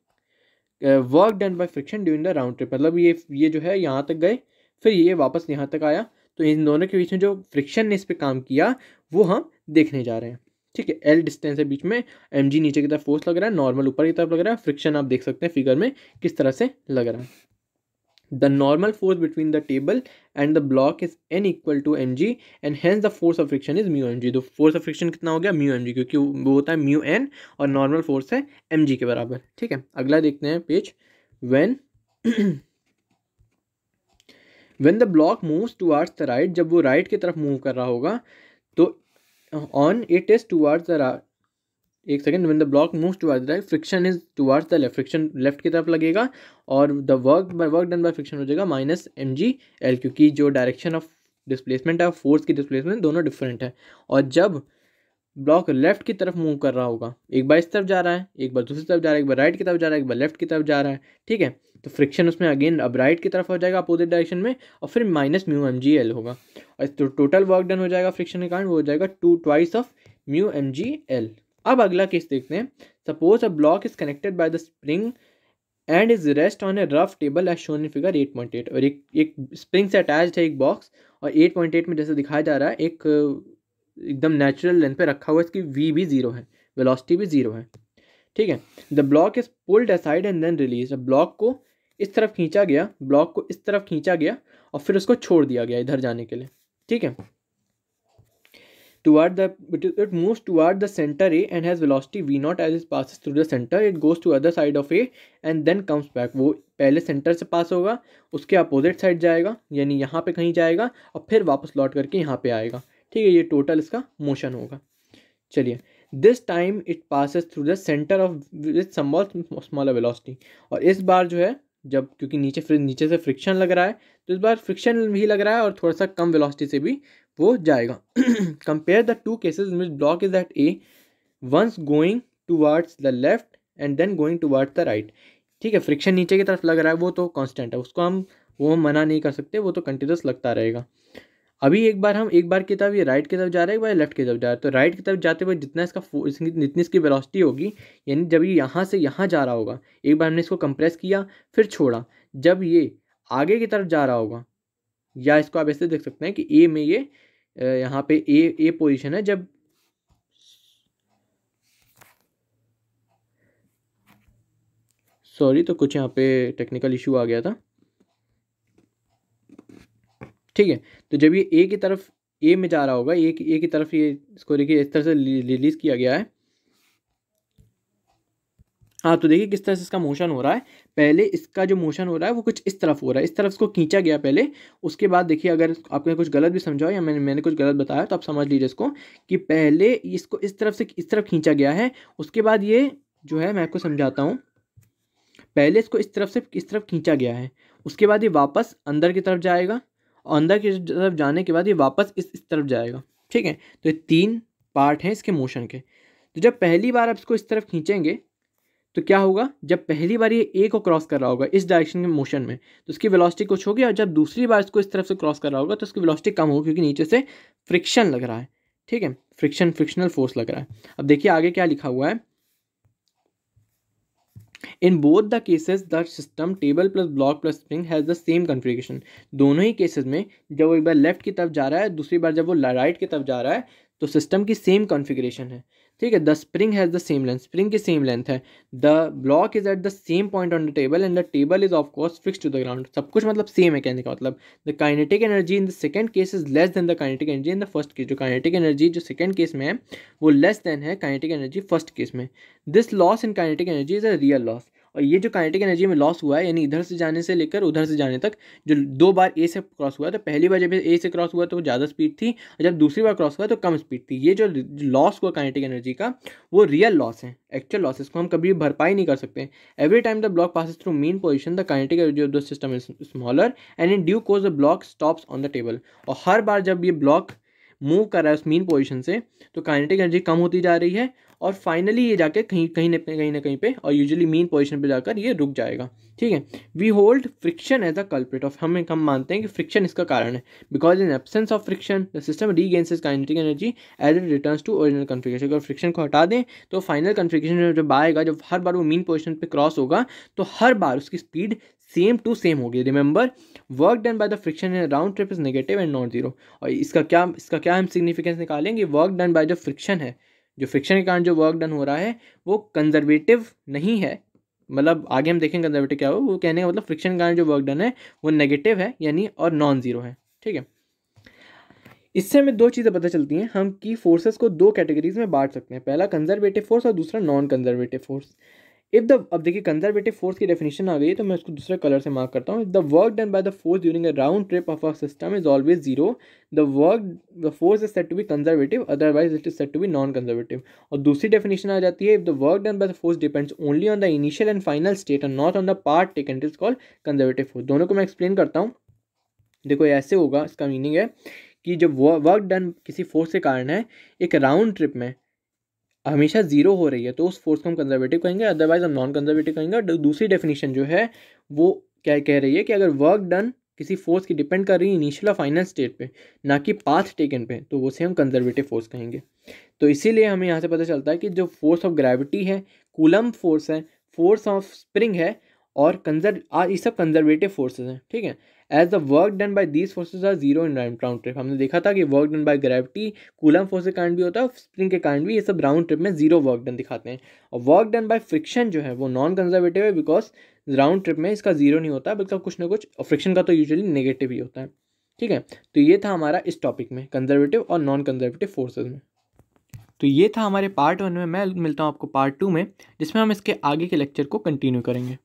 work done by friction during the round trip. मतलब ये जो है यहाँ तक गए फिर ये वापस यहाँ तक आया, तो इन दोनों के बीच में जो फ्रिक्शन ने इस पर काम किया वो हम देखने जा रहे हैं, ठीक है, एल डिस्टेंस है बीच में, एम जी नीचे की तरफ फोर्स लग रहा है, नॉर्मल ऊपर की तरफ लग रहा है, फ्रिक्शन आप देख सकते हैं फिगर में किस तरह से लग रहा है। The normal force between the table and the block is n equal to mg and hence the force of friction is mu mg। तो force of friction कितना हो गया, mu mg, क्योंकि वो होता है mu n और नॉर्मल फोर्स है mg के बराबर। ठीक है, अगला देखते हैं page. when when the block moves towards the right, जब वो राइट की तरफ मूव कर रहा होगा तो on it is towards the एक second, when the block moves towards the right friction is towards the left, friction left की तरफ लगेगा और the work done by friction हो जाएगा माइनस एम जी एल, क्योंकि जो डायरेक्शन ऑफ डिस्प्लेसमेंट है, फोर्स की डिस्प्लेसमेंट दोनों डिफरेंट है। और जब ब्लॉक लेफ्ट की तरफ मूव कर रहा होगा, एक बार इस तरफ जा रहा है, एक बार दूसरी तरफ जा रहा है, एक बार राइट की तरफ जा रहा है, एक बार लेफ्ट की तरफ जा रहा है, ठीक है, तो फ्रिक्शन उसमें अगेन अब राइट की तरफ हो जाएगा अपोजिट डायरेक्शन में, और फिर minus mu M G L होगा, और तो टोटल वर्क डन हो जाएगा फ्रिक्शन के कारण, वो हो जाएगा 2 twice of mu M G L. अब अगला केस देखते हैं। Suppose a block is connected by the spring and is rest on a rough table as shown in figure 8.8, और एक स्प्रिंग से अटैच्ड है एक बॉक्स, और 8.8 में जैसे दिखाया जा रहा है एक एकदम नेचुरल लेंथ पे रखा हुआ है, इसकी वी भी जीरो है, वेलोसिटी भी जीरो है। ठीक है, the block is pulled aside and then release, block को इस तरफ खींचा गया, ब्लॉक को इस तरफ खींचा गया और फिर उसको छोड़ दिया गया इधर जाने के लिए। ठीक है, toward the it moves toward the center A and has velocity v naught as it passes through the center, it goes to other side of A and then comes back। वो पहले सेंटर से पास होगा, उसके opposite side जाएगा, यानी यहाँ पे कहीं जाएगा और फिर वापस लौट करके यहाँ पे आएगा। ठीक है, ये टोटल इसका मोशन होगा। चलिए, this time it passes through the centre of with smaller velocity, और इस बार जो है जब क्योंकि नीचे से फ्रिक्शन लग रहा है तो इस बार फ्रिक्शन भी लग रहा है और थोड़ा सा कम वेलोसिटी से भी वो जाएगा। Compare the two cases in which block is at a once going towards the left and then going towards the right. ठीक है, फ्रिक्शन नीचे की तरफ लग रहा है, वो तो कांस्टेंट है, उसको हम मना नहीं कर सकते, वो तो कंटिन्यूस लगता रहेगा। अभी एक बार की तरफ ये राइट की तरफ जा रहा है, एक बार लेफ्ट की तरफ जा रहा है, तो राइट की तरफ जाते हुए जितना जितनी इसकी वेलोसिटी होगी, यानी जब ये यहाँ से यहाँ जा रहा होगा, एक बार हमने इसको कंप्रेस किया फिर छोड़ा, जब ये आगे की तरफ जा रहा होगा, या इसको आप ऐसे देख सकते हैं कि ए में ये यहाँ पे ए पोजीशन है, जब सॉरी तो कुछ यहाँ पे टेक्निकल इशू आ गया था। ठीक है, तो जब ये ए की तरफ ए में जा रहा होगा, ए की तरफ ये इसको देखिए इस तरह से रिलीज किया गया है। हाँ, तो देखिए किस तरह से इसका मोशन हो रहा है। पहले इसका जो मोशन हो रहा है वो कुछ इस तरफ हो रहा है, इस तरफ इसको खींचा गया पहले, उसके बाद देखिए अगर आपने कुछ गलत भी समझा या मैंने कुछ गलत बताया तो आप समझ लीजिए इसको, कि पहले इसको इस तरफ से इस तरफ खींचा गया है, उसके बाद ये जो है मैं आपको समझाता हूँ, पहले इसको इस तरफ से इस तरफ खींचा गया है, उसके बाद ये वापस अंदर की तरफ जाएगा, और अंदर की तरफ जाने के बाद ये वापस इस तरफ जाएगा। ठीक है, तो ये 3 पार्ट हैं इसके मोशन के। तो जब पहली बार आप इसको इस तरफ खींचेंगे तो क्या होगा, जब पहली बार ये ए को क्रॉस कर रहा होगा इस डायरेक्शन के मोशन में तो उसकी वेलोसिटी कुछ होगी, और जब दूसरी बार इसको इस तरफ से क्रॉस कर रहा होगा तो उसकी वेलोसिटी कम होगी, क्योंकि नीचे से फ्रिक्शन लग रहा है। ठीक है, फ्रिक्शनल फोर्स लग रहा है। अब देखिए आगे क्या लिखा हुआ है, in both the cases the system table plus block plus spring has the same configuration. दोनों ही केसेस में जब वो एक बार लेफ्ट की तरफ जा रहा है, दूसरी बार जब वो राइट की तरफ जा रहा है, तो सिस्टम की सेम कॉन्फ़िगरेशन है। ठीक है, the spring has the same length, spring की सेम लेंथ है, the block is at the same point on the table and the table is of course fixed to the ground. सब कुछ मतलब same है कहने का मतलब। The kinetic energy in the second case is less than the kinetic energy in the first case. जो kinetic energy जो second case में है वो लेस देन है काइनेटिक एनर्जी फर्स्ट केस में। This loss in kinetic energy is a real loss, और ये जो काइनेटिक एनर्जी में लॉस हुआ है, यानी इधर से जाने से लेकर उधर से जाने तक, जो 2 बार ए से क्रॉस हुआ, तो पहली बार जब ए से क्रॉस हुआ तो ज़्यादा स्पीड थी, और जब दूसरी बार क्रॉस हुआ तो कम स्पीड थी। ये जो लॉस हुआ काइनेटिक एनर्जी का वो रियल लॉस है, एक्चुअल लॉस, इसको हम कभी भरपाई नहीं कर सकते। Every time the block passes through mean position the kinetic energy of the system is smaller and in due course the block stops on the table. और हर बार जब ये ब्लॉक मूव कर रहा है उस मीन पोजीशन से तो काइनेटिक एनर्जी कम होती जा रही है, और फाइनली ये जाके कहीं ना कहीं पे, और यूजुअली मीन पोजीशन पे जाकर ये रुक जाएगा। ठीक है, we hold friction as a culprit of, हम मानते हैं कि फ्रिक्शन इसका कारण है, because in absence of friction the system regains its kinetic energy as it returns to original configuration. अगर फ्रिक्शन को हटा दें तो फाइनल कॉन्फ़िगरेशन जब आएगा, जब हर बार वो मीन पोजीशन पे क्रॉस होगा तो हर बार उसकी स्पीड सेम टू सेम होगी। Remember, work done by the friction in round trip is negative and not zero. और इसका क्या हम सिग्निफिकेंस निकालेंगे, वर्क डन बाय जो फ्रिक्शन है, जो फ्रिक्शन के कारण जो वर्क डन हो रहा है वो कंजर्वेटिव नहीं है, मतलब आगे हम देखेंगे कंजर्वेटिव क्या हो, वो कहने का मतलब फ्रिक्शन के कारण जो वर्क डन है वो नेगेटिव है यानी और नॉन जीरो है। ठीक है, इससे हमें दो चीज़ें पता चलती हैं, हम की फोर्सेस को दो कैटेगरीज में बांट सकते हैं, पहला कंजर्वेटिव फोर्स और दूसरा नॉन कंजर्वेटिव फोर्स। अब देखिए कंजर्वेटिव फोर्स की डेफिनेशन आ गई है, तो मैं उसको दूसरे कलर से मार्क करता हूँ। The work done by the force during a round trip of a system is always zero, the force is said to be conservative, otherwise it is said to be non conservative. और दूसरी definition आ जाती है, if the work done by the force depends only on the initial and final state and not on the part taken, it is called conservative force. दोनों को मैं explain करता हूँ। देखो ऐसे होगा, इसका मीनिंग है कि जब वर्क डन किसी फोर्स के कारण है एक राउंड ट्रिप में हमेशा जीरो हो रही है तो उस फोर्स को हम कंजर्वेटिव कहेंगे, अदरवाइज हम नॉन कंजर्वेटिव कहेंगे। और दूसरी डेफिनेशन जो है वो क्या कह रही है कि अगर वर्क डन किसी फोर्स की डिपेंड कर रही है इनिशियल और फाइनल स्टेट पे, ना कि पाथ टेकन पे, तो उसे हम कंजर्वेटिव फोर्स कहेंगे। तो इसीलिए हमें यहाँ से पता चलता है कि जो फोर्स ऑफ ग्रेविटी है, कूलम फोर्स है, फोर्स ऑफ स्प्रिंग है और ये सब कंजर्वेटिव फोर्सेज हैं। ठीक है, as the work done by these forces are zero in round trip. हमने देखा था कि work done by gravity Coulomb force के कारण भी होता है और स्प्रिंग के कारण भी, ये सब राउंड ट्रिप में जीरो वर्क डन दिखाते हैं। और वर्क डन बाय फ्रिक्शन जो है वो नॉन कंजर्वेटिव है, बिकॉज राउंड ट्रिप में इसका जीरो नहीं होता बल्कि कुछ ना कुछ, और फ्रिक्शन का तो यूजुअली नेगेटिव ही होता है। ठीक है, तो ये था हमारा इस टॉपिक में कंजर्वेटिव और नॉन कंजर्वेटिव फोर्सेज में। तो ये था हमारे पार्ट 1 में। मैं मिलता हूँ आपको पार्ट 2 में, जिसमें हम इसके आगे के लेक्चर को कंटिन्यू करेंगे।